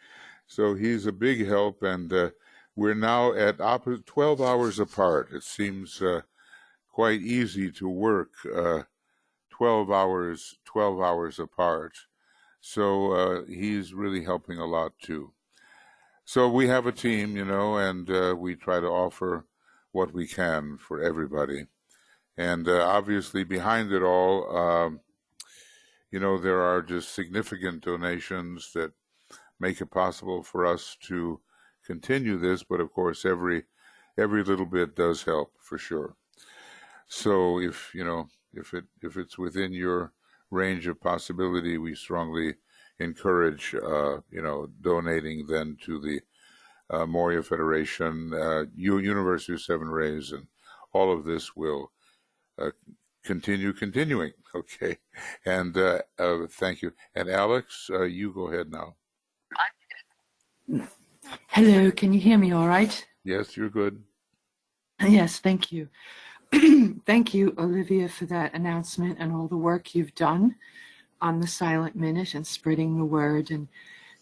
so he's a big help. And we're now at 12 hours apart. It seems quite easy to work 12 hours apart. So he's really helping a lot too. So we have a team, and we try to offer what we can for everybody. And obviously, behind it all, there are just significant donations that make it possible for us to continue this. But of course, every little bit does help for sure. So if it's within your range of possibility, we strongly encourage donating then to the Moria Federation, University of Seven Rays, and all of this will continuing. Okay, and thank you. And Alex, you go ahead now. Hello, can you hear me all right? Yes, you're good. Yes, thank you. Thank you, Olivia, for that announcement and all the work you've done on the Silent Minute and spreading the word. And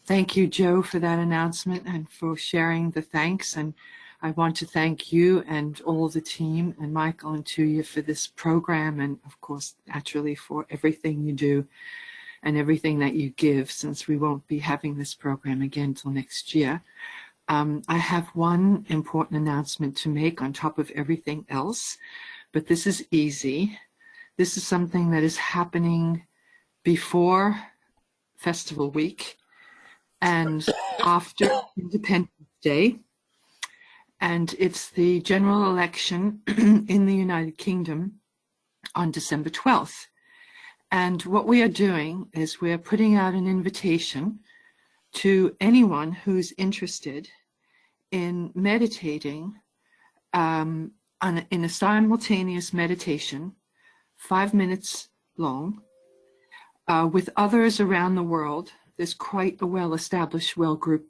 thank you, Joe, for that announcement and for sharing the thanks. And I want to thank you and all the team and Michael and Tuya for this program, and of course, naturally, for everything you do and everything that you give, since we won't be having this program again till next year. I have one important announcement to make on top of everything else, but this is easy. This is something that is happening before Festival Week and after Independence Day. And it's the general election in the United Kingdom on December 12th. And what we are doing is we're putting out an invitation to anyone who's interested in meditating in a simultaneous meditation, 5 minutes long, with others around the world. There's quite a well-established world group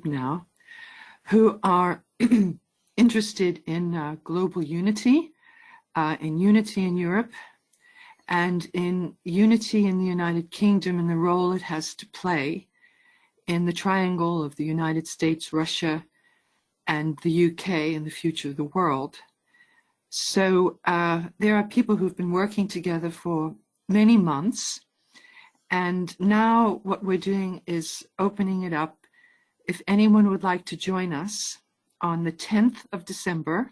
now who are interested in global unity, in unity in Europe, and in unity in the United Kingdom and the role it has to play in the triangle of the United States, Russia, and the UK in the future of the world. So there are people who've been working together for many months, and now what we're doing is opening it up. If anyone would like to join us on the 10th of December,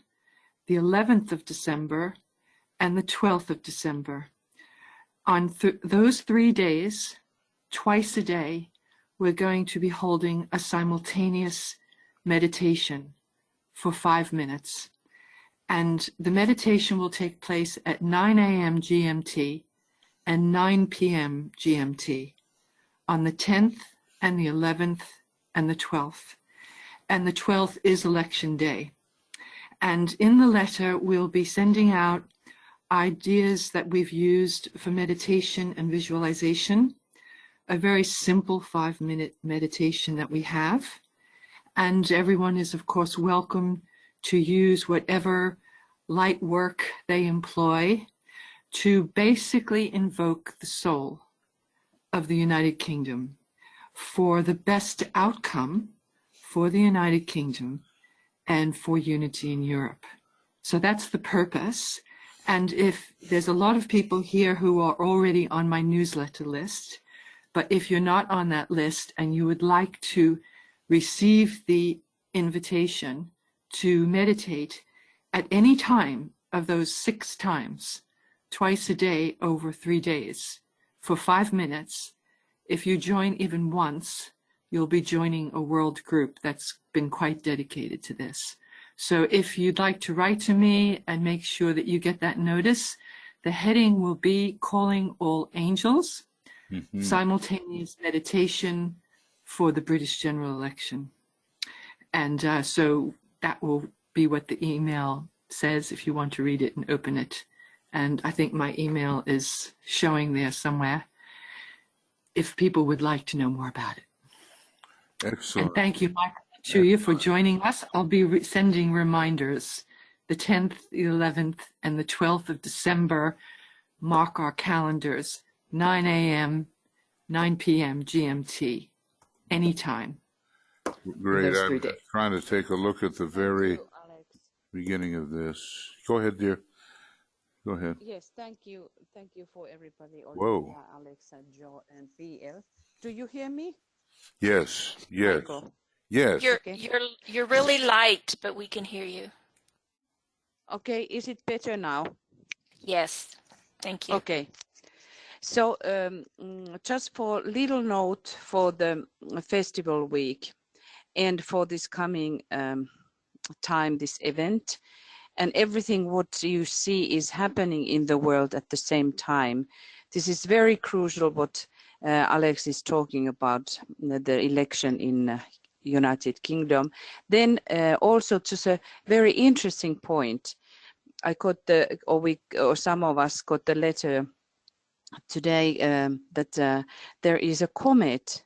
the 11th of December, and the 12th of December. On those 3 days, twice a day, we're going to be holding a simultaneous meditation for 5 minutes. And the meditation will take place at 9 a.m. GMT and 9 p.m. GMT on the 10th and the 11th and the 12th. And the 12th is election day. And in the letter, we'll be sending out ideas that we've used for meditation and visualization, a very simple 5-minute meditation that we have. And everyone is, of course, welcome to use whatever light work they employ to basically invoke the soul of the United Kingdom for the best outcome for the United Kingdom and for unity in Europe. So that's the purpose. And if there's a lot of people here who are already on my newsletter list, but if you're not on that list and you would like to receive the invitation to meditate at any time of those 6 times, twice a day over 3 days, for 5 minutes, if you join even once, you'll be joining a world group that's been quite dedicated to this. So if you'd like to write to me and make sure that you get that notice, the heading will be Calling All Angels, simultaneous meditation for the British general election. And so that will be what the email says if you want to read it and open it. And I think my email is showing there somewhere if people would like to know more about it. Excellent. And thank you, Michael, to you for joining us. I'll be sending reminders. The 10th, the 11th, and the 12th of December. Mark our calendars, 9 a.m., 9 p.m. GMT, anytime. Great. I'm trying to take a look at the very beginning of this. Go ahead, dear. Go ahead. Yes, thank you. Thank you for everybody. Whoa. Alex and Joe and PL. Do you hear me? Yes, yes. Michael? Yes. Okay. You're really light, but we can hear you. Okay, is it better now? Yes. Thank you. Okay. So just for little note for the festival week and for this coming time, this event, and everything what you see is happening in the world at the same time. This is very crucial what Alex is talking about, the election in United Kingdom. Then also just a very interesting point. I got or some of us got the letter today that there is a comet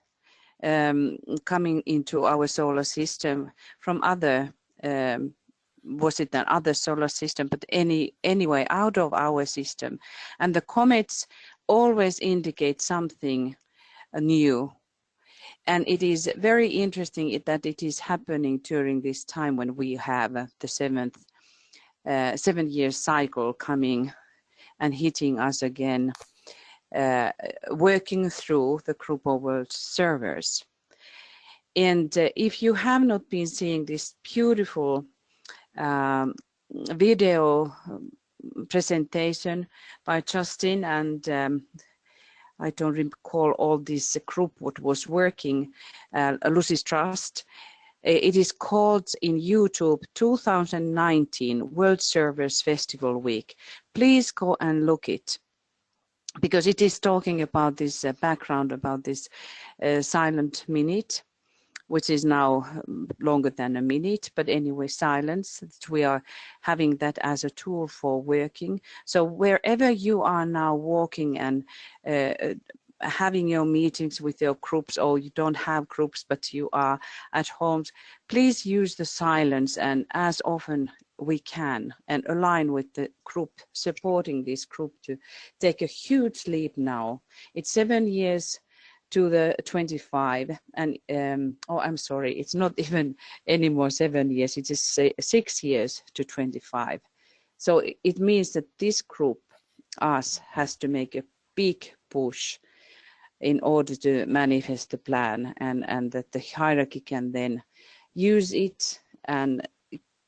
coming into our solar system from other was it an other solar system, but anyway out of our system, and the comets always indicate something new, and it is very interesting that it is happening during this time when we have the 7-year cycle coming and hitting us again, working through the group of world servers. And if you have not been seeing this beautiful video presentation by Justin, and I don't recall all this group what was working, Lucy's Trust. It is called in YouTube 2019 World Servers Festival Week. Please go and look it, because it is talking about this background, about this silent minute, which is now longer than a minute, but anyway, silence. We are having that as a tool for working. So wherever you are now walking and having your meetings with your groups, or you don't have groups, but you are at home, please use the silence and as often we can, and align with the group, supporting this group to take a huge leap now. It's 7 years to the 25, and oh, I'm sorry, it's not even anymore 7 years, it is 6 years to 25. So it means that this group, us, has to make a big push in order to manifest the plan, and that the hierarchy can then use it and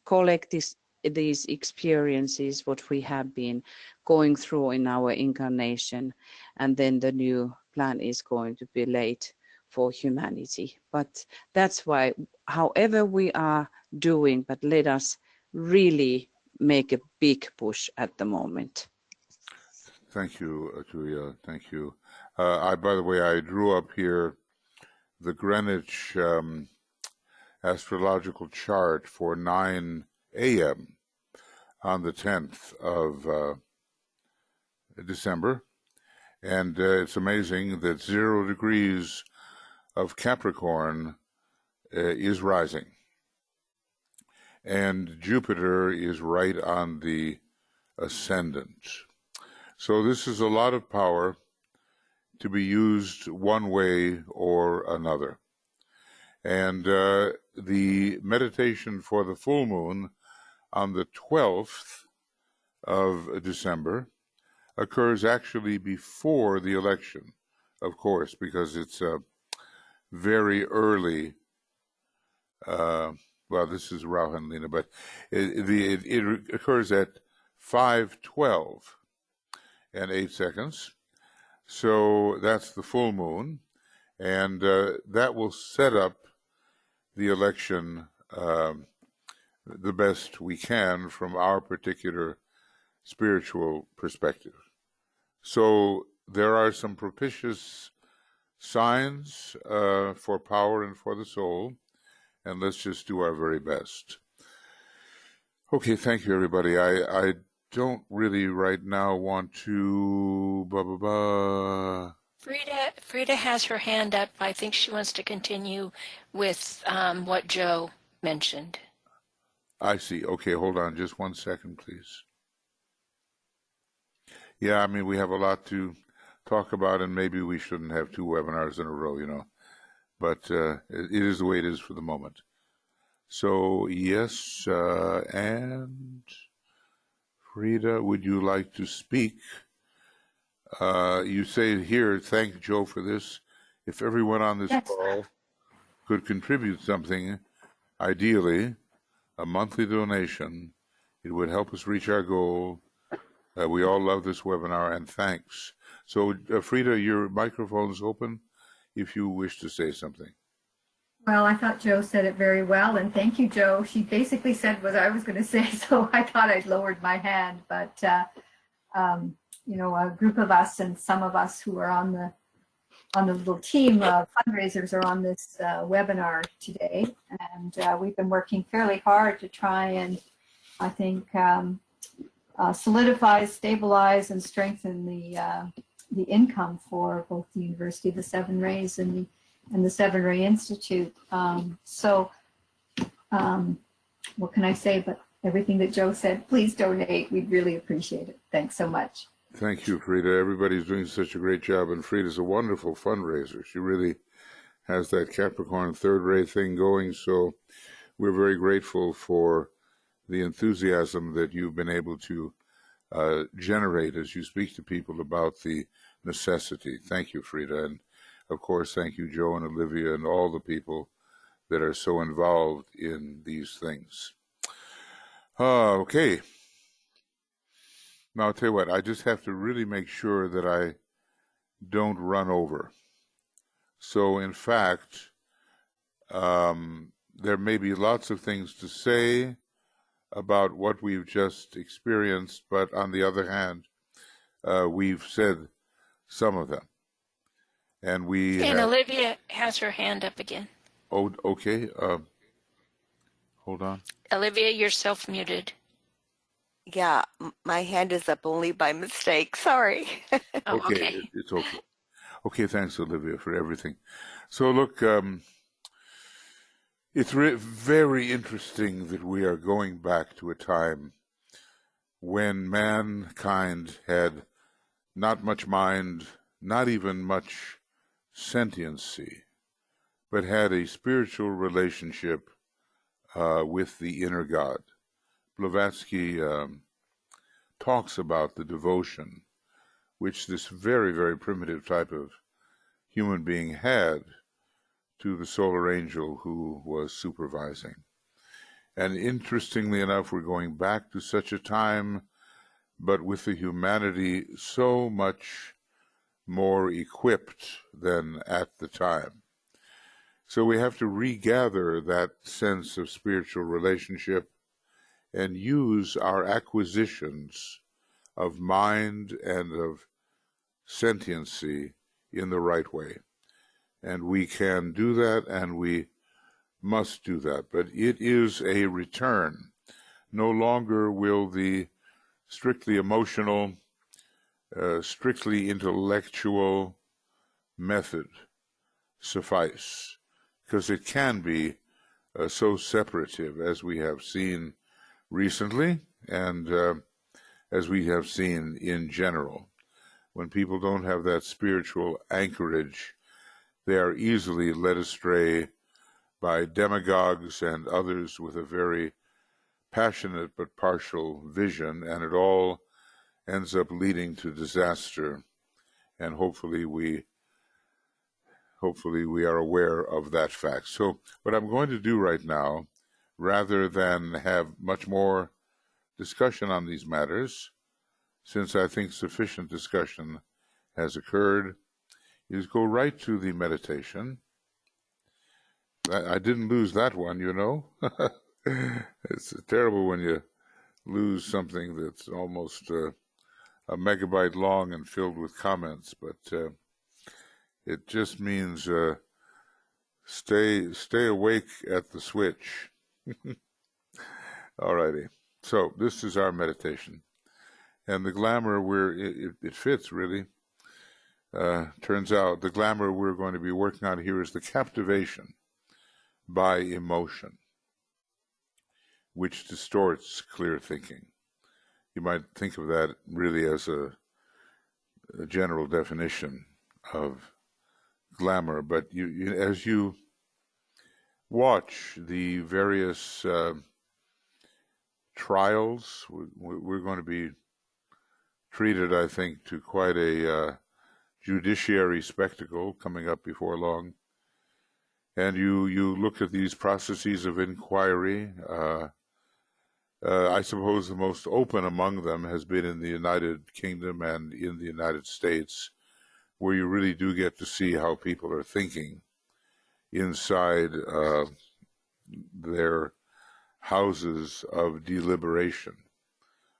collect these experiences, what we have been going through in our incarnation, and then the new plan is going to be laid for humanity. But that's why, however we are doing, but let us really make a big push at the moment. Thank you, Julia. Thank you. By the way, I drew up here the Greenwich astrological chart for 9 a.m. on the 10th of December. And it's amazing that 0 degrees of Capricorn is rising. And Jupiter is right on the ascendant. So this is a lot of power to be used one way or another. And the meditation for the full moon on the 12th of December occurs actually before the election, of course, because it's very early. Well, this is Rahu and Lena, but it occurs at 5:12 and 8 seconds. So that's the full moon, and that will set up the election the best we can from our particular spiritual perspective. So there are some propitious signs for power and for the soul, and let's just do our very best. Okay, thank you, everybody. I don't really right now want to Frida has her hand up. I think she wants to continue with what Joe mentioned. I see. Okay, hold on just 1 second, please. Yeah, I mean, we have a lot to talk about, and maybe we shouldn't have 2 webinars in a row, you know. But it is the way it is for the moment. So, yes, and Frida, would you like to speak? You say here, thank Joe for this. If everyone on this Yes. call could contribute something, ideally, a monthly donation, it would help us reach our goal. We all love this webinar, and thanks. So, Frida, your microphone's open if you wish to say something. Well, I thought Joe said it very well, and thank you, Joe. She basically said what I was going to say, so I thought I'd lowered my hand. But, you know, a group of us and some of us who are on the little team of fundraisers are on this webinar today, and we've been working fairly hard to try and, I think, solidify, stabilize, and strengthen the income for both the University of the Seven Rays and the Seven Ray Institute. What can I say but everything that Joe said? Please donate. We'd really appreciate it. Thanks so much. Thank you, Frida. Everybody's doing such a great job, and Frida's a wonderful fundraiser. She really has that Capricorn third ray thing going, so we're very grateful for the enthusiasm that you've been able to generate as you speak to people about the necessity. Thank you, Frida, and of course, thank you, Joe and Olivia, and all the people that are so involved in these things. Okay. Now, I'll tell you what, I just have to really make sure that I don't run over. So, in fact, there may be lots of things to say about what we've just experienced, but on the other hand, we've said some of them. And Olivia has her hand up again. Oh, okay. Hold on. Olivia, you're self-muted. Yeah, my hand is up only by mistake. Sorry. Oh, okay. It's okay. Okay, thanks, Olivia, for everything. So, look, it's very interesting that we are going back to a time when mankind had not much mind, not even much sentiency, but had a spiritual relationship with the inner God. Blavatsky talks about the devotion which this very, very primitive type of human being had to the solar angel who was supervising. And interestingly enough, we're going back to such a time, but with the humanity so much more equipped than at the time. So we have to regather that sense of spiritual relationship and use our acquisitions of mind and of sentiency in the right way. And we can do that, and we must do that. But it is a return. No longer will the strictly emotional, strictly intellectual method suffice, because it can be so separative, as we have seen recently and as we have seen in general. When people don't have that spiritual anchorage, they are easily led astray by demagogues and others with a very passionate but partial vision, and it all ends up leading to disaster. And hopefully we are aware of that fact. So what I'm going to do right now, rather than have much more discussion on these matters, since I think sufficient discussion has occurred, is go right to the meditation. I didn't lose that one, you know. It's terrible when you lose something that's almost a megabyte long and filled with comments, but it just means stay awake at the switch. All righty. So this is our meditation. And the glamour it fits really. Turns out the glamour we're going to be working on here is the captivation by emotion, which distorts clear thinking. You might think of that really as a general definition of glamour, but as you watch the various trials, we're going to be treated, I think, to quite a judiciary spectacle coming up before long. and you look at these processes of inquiry. I suppose the most open among them has been in the United Kingdom and in the United States, where you really do get to see how people are thinking inside their houses of deliberation.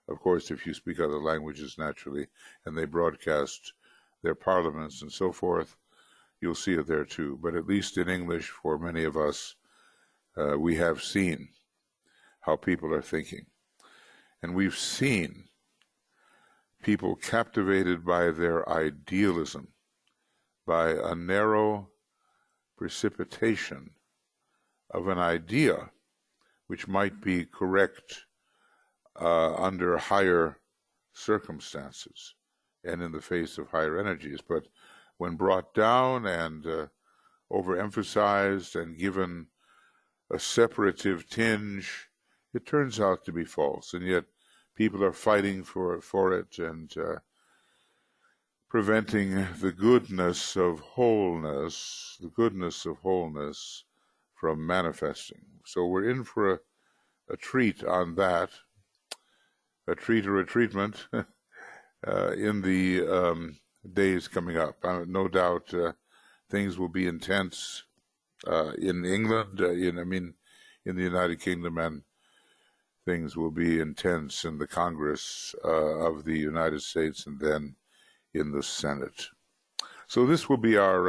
Of course, if you speak other languages, naturally, and they broadcast their parliaments and so forth, you'll see it there too. But at least in English, for many of us, we have seen how people are thinking. And we've seen people captivated by their idealism, by a narrow precipitation of an idea which might be correct under higher circumstances and in the face of higher energies. But when brought down and overemphasized and given a separative tinge, it turns out to be false. And yet people are fighting for it and preventing the goodness of wholeness from manifesting. So we're in for a treat on that, a treat or a treatment in the days coming up. No doubt things will be intense in England, in the United Kingdom, and things will be intense in the Congress of the United States and then in the Senate. So this will be our,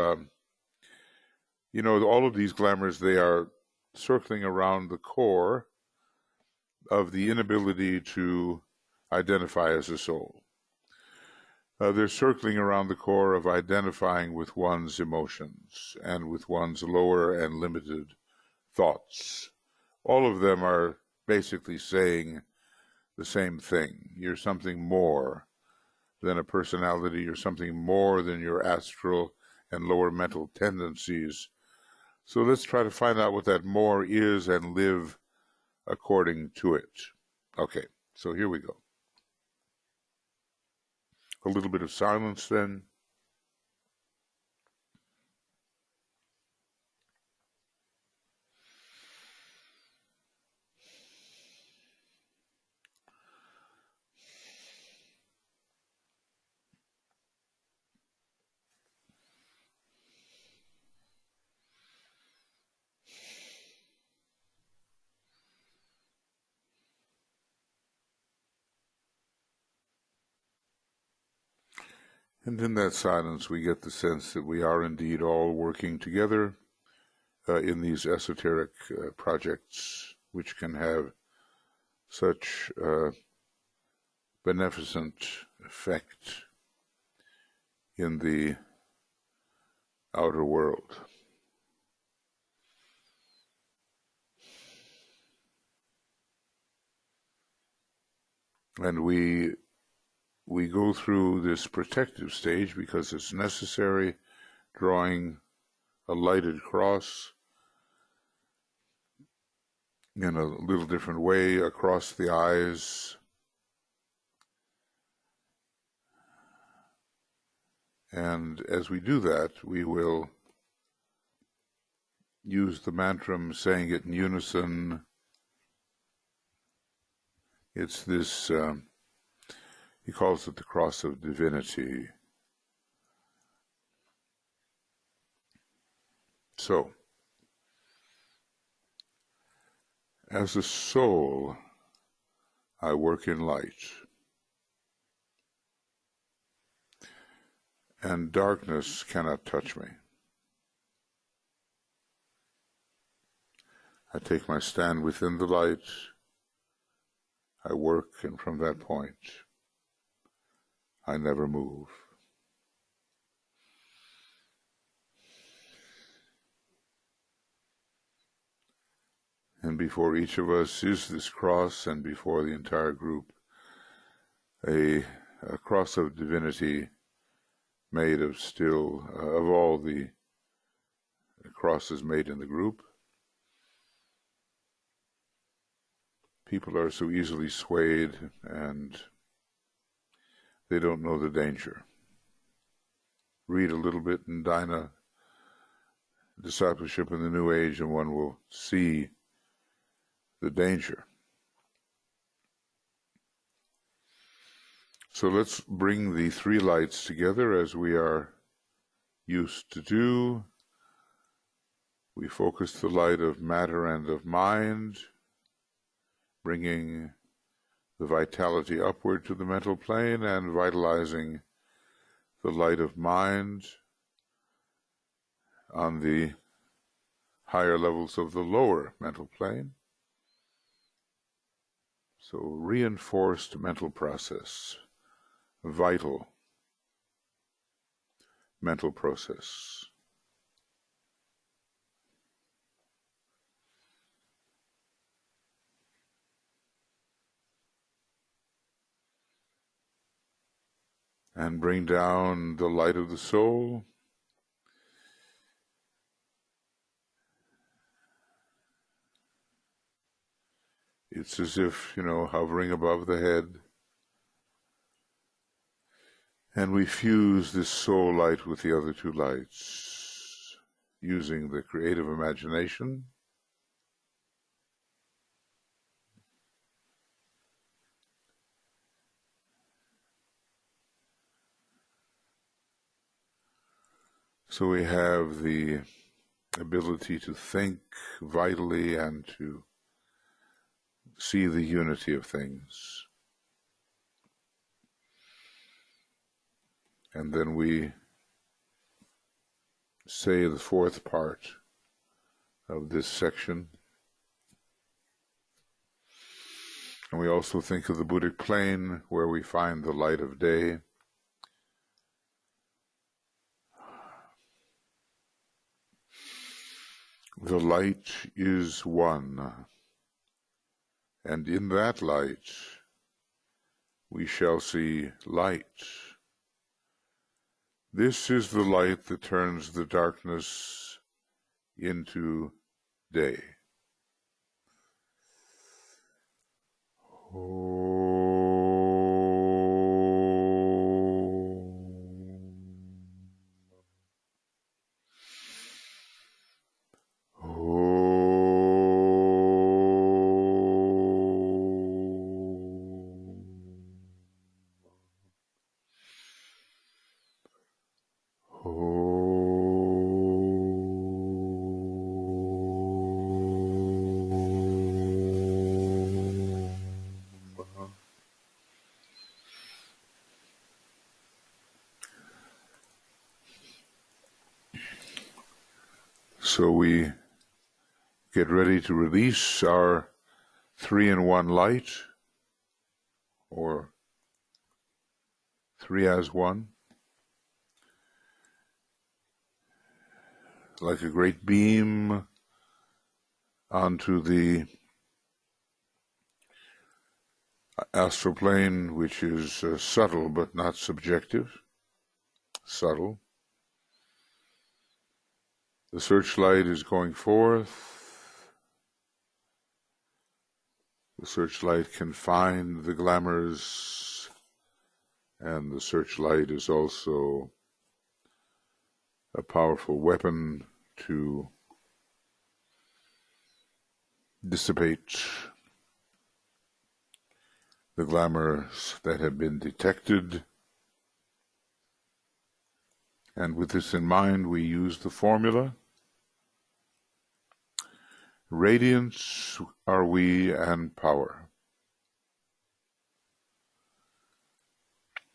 all of these glamours, they are circling around the core of the inability to identify as a soul. They're circling around the core of identifying with one's emotions and with one's lower and limited thoughts. All of them are basically saying the same thing. You're something more than a personality. You're something more than your astral and lower mental tendencies. So let's try to find out what that more is and live according to it. Okay, so here we go. A little bit of silence then. And in that silence, we get the sense that we are indeed all working together in these esoteric projects, which can have such beneficent effect in the outer world. And we go through this protective stage because it's necessary, drawing a lighted cross in a little different way across the eyes. And as we do that, we will use the mantra, saying it in unison. It's this, he calls it the cross of divinity. So, as a soul, I work in light, and darkness cannot touch me. I take my stand within the light, I work, and from that point, I never move. And before each of us is this cross, and before the entire group, a cross of divinity made of of all the crosses made in the group. People are so easily swayed, and they don't know the danger. Read a little bit in Dinah discipleship in the New Age, and one will see the danger. So let's bring the three lights together as we are used to do. We focus the light of matter and of mind, bringing the vitality upward to the mental plane and vitalizing the light of mind on the higher levels of the lower mental plane. So reinforced mental process, vital mental process. And bring down the light of the soul. It's as if, hovering above the head. And we fuse this soul light with the other two lights, using the creative imagination. So we have the ability to think vitally and to see the unity of things. And then we say the fourth part of this section. And we also think of the Buddhic plane, where we find the light of day. The light is one, and in that light we shall see light. This is the light that turns the darkness into day. So we get ready to release our 3-in-1 light, or 3 as 1, like a great beam onto the astral plane, which is subtle but not subjective. Subtle. The searchlight is going forth. The searchlight can find the glamours, and the searchlight is also a powerful weapon to dissipate the glamours that have been detected. And with this in mind, we use the formula. Radiance are we and power.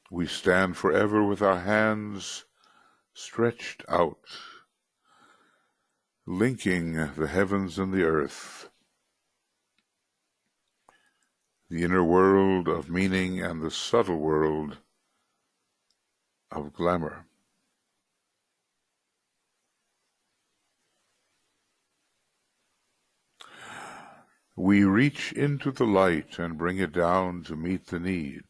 We stand forever with our hands stretched out, linking the heavens and the earth, the inner world of meaning and the subtle world of glamour. We reach into the light and bring it down to meet the need.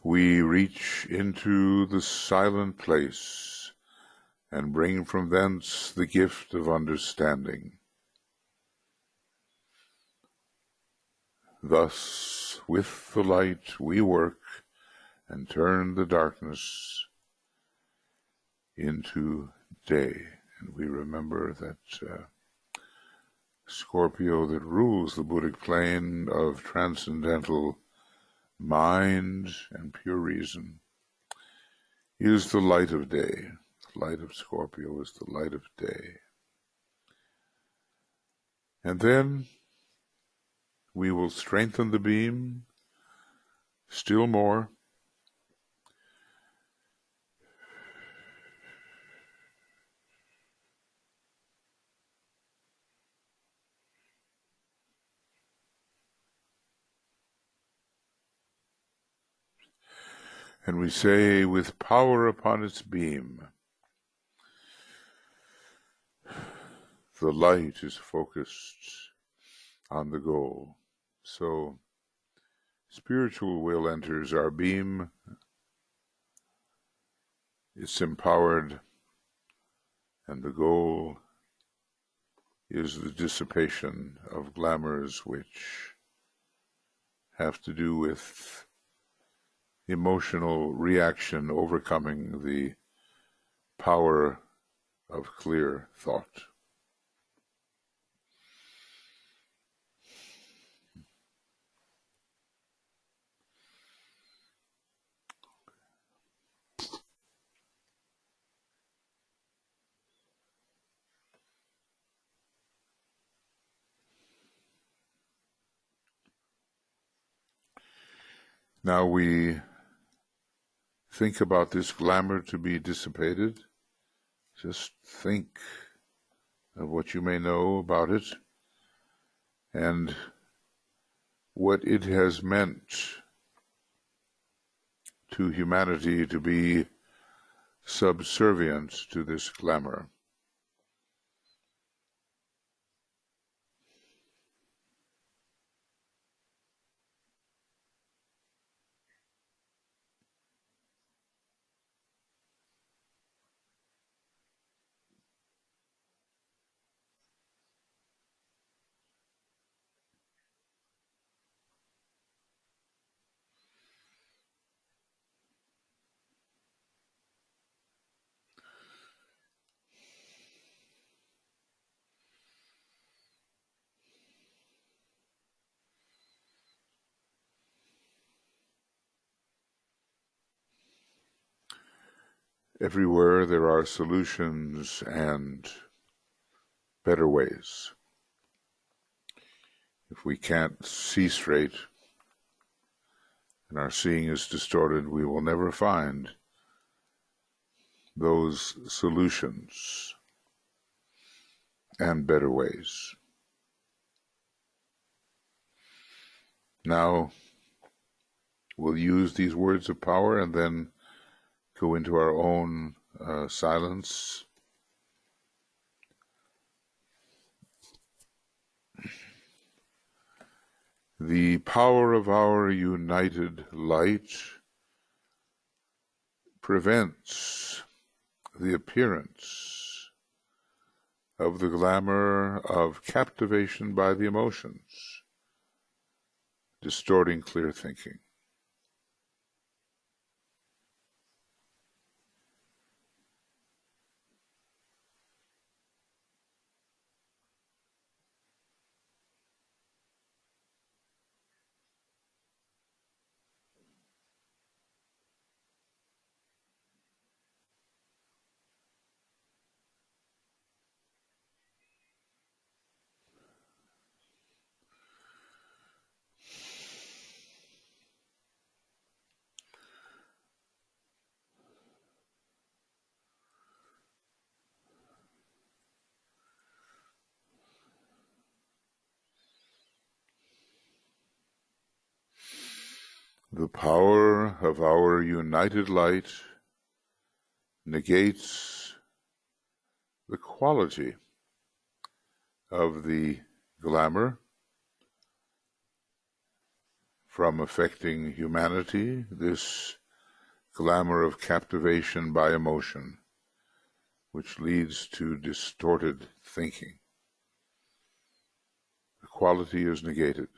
We reach into the silent place and bring from thence the gift of understanding. Thus with the light we work and turn the darkness into day. And we remember that Scorpio that rules the Buddhic plane of transcendental mind and pure reason is the light of day. The light of Scorpio is the light of day. And then we will strengthen the beam still more. And we say, with power upon its beam, the light is focused on the goal. So spiritual will enters our beam. It's empowered, and the goal is the dissipation of glamours which have to do with emotional reaction overcoming the power of clear thought. Now we think about this glamour to be dissipated. Just think of what you may know about it and what it has meant to humanity to be subservient to this glamour. Everywhere there are solutions and better ways. If we can't see straight and our seeing is distorted, we will never find those solutions and better ways. Now, we'll use these words of power and then go into our own silence. The power of our united light prevents the appearance of the glamour of captivation by the emotions, distorting clear thinking. The power of our united light negates the quality of the glamour from affecting humanity, this glamour of captivation by emotion, which leads to distorted thinking. The quality is negated.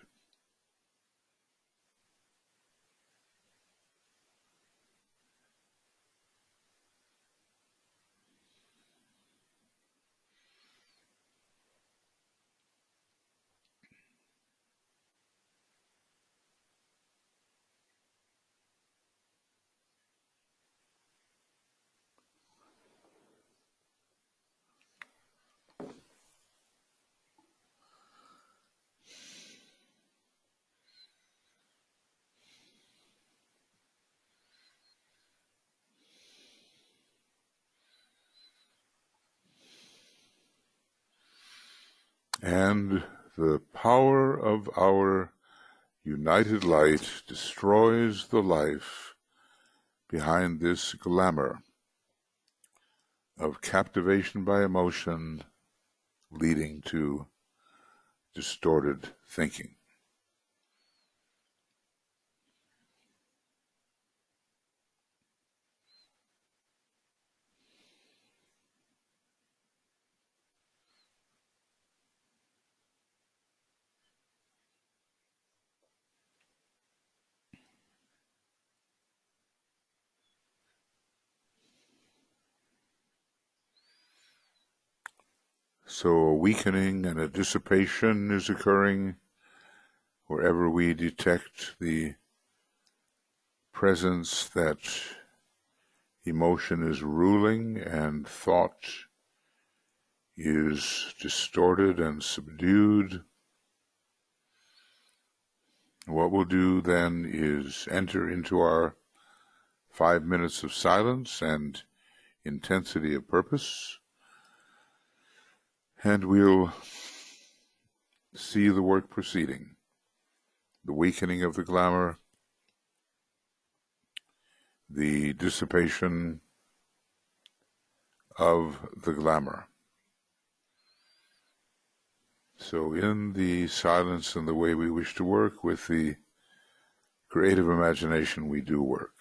And the power of our united light destroys the life behind this glamour of captivation by emotion leading to distorted thinking. So a weakening and a dissipation is occurring wherever we detect the presence that emotion is ruling and thought is distorted and subdued. What we'll do then is enter into our 5 minutes of silence and intensity of purpose, and we'll see the work proceeding, the weakening of the glamour, the dissipation of the glamour. So in the silence and the way we wish to work with the creative imagination, we do work.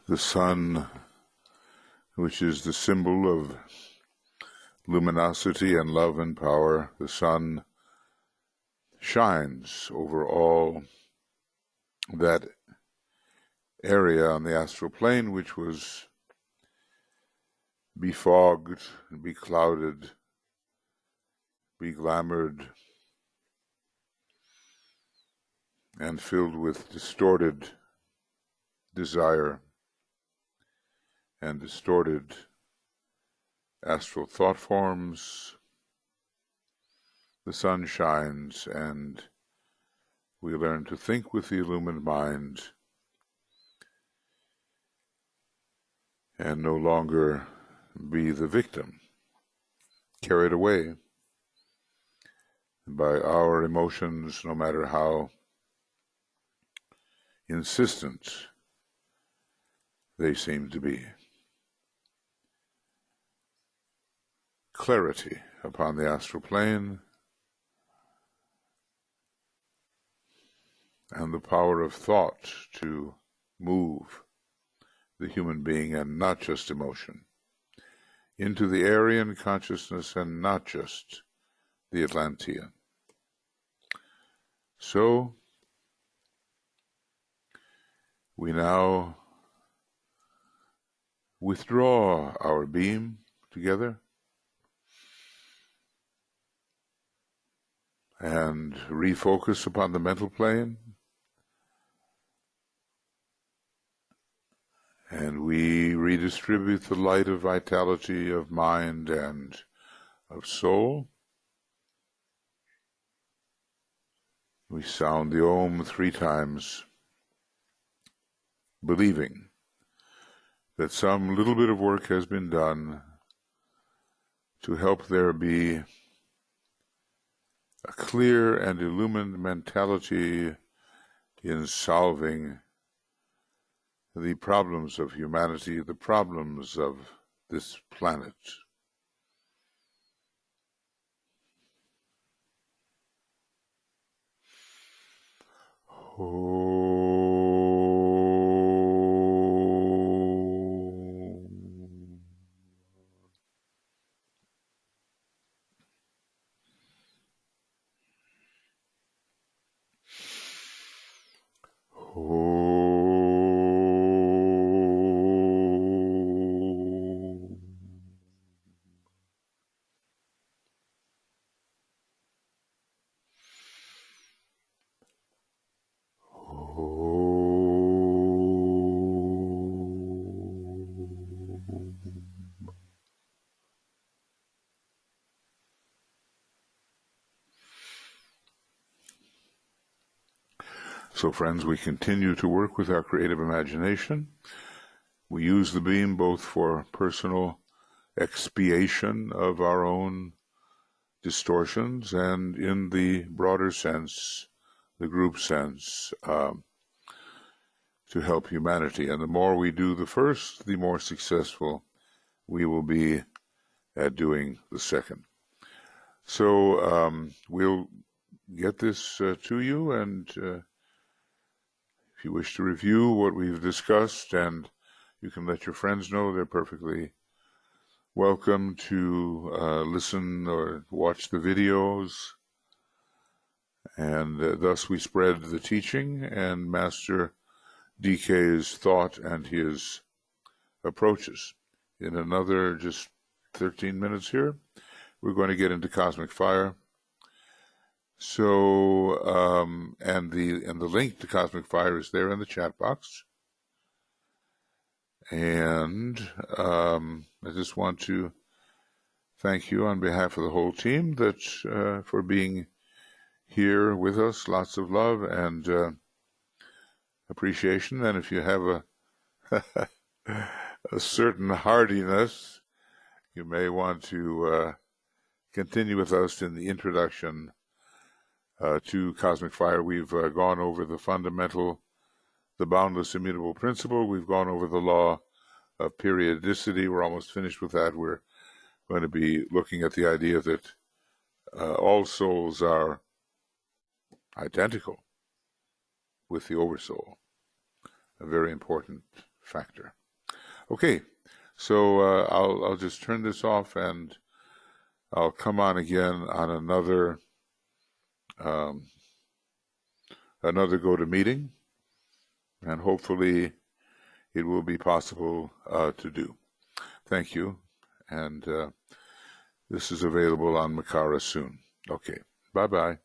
The sun, which is the symbol of luminosity and love and power, the sun shines over all that area on the astral plane which was befogged, beclouded, beglamored, and filled with distorted desire and distorted astral thought forms. The sun shines and we learn to think with the illumined mind and no longer be the victim, carried away by our emotions, no matter how insistent they seem to be. Clarity upon the astral plane and the power of thought to move the human being and not just emotion into the Aryan consciousness and not just the Atlantean. So we now withdraw our beam together and refocus upon the mental plane, and we redistribute the light of vitality of mind and of soul. We sound the Om 3 times, believing that some little bit of work has been done to help there be a clear and illumined mentality in solving the problems of humanity, the problems of this planet. So, friends, we continue to work with our creative imagination. We use the beam both for personal expiation of our own distortions and, in the broader sense, the group sense, to help humanity. And the more we do the first, the more successful we will be at doing the second. So we'll get this to you, and if you wish to review what we've discussed, and you can let your friends know, they're perfectly welcome to listen or watch the videos. And thus we spread the teaching and master DK's thought and his approaches. In another just 13 minutes here, we're going to get into cosmic fire. So, and the link to cosmic fire is there in the chat box. And I just want to thank you on behalf of the whole team that for being here with us. Lots of love and appreciation. And if you have a certain hardiness, you may want to continue with us in the introduction to cosmic fire. We've gone over the fundamental, the boundless immutable principle. We've gone over the law of periodicity. We're almost finished with that. We're going to be looking at the idea that all souls are identical with the oversoul, a very important factor. Okay, so I'll just turn this off, and I'll come on again on another GoToMeeting, and hopefully it will be possible to do. Thank you, and this is available on Makara soon. Okay, bye-bye.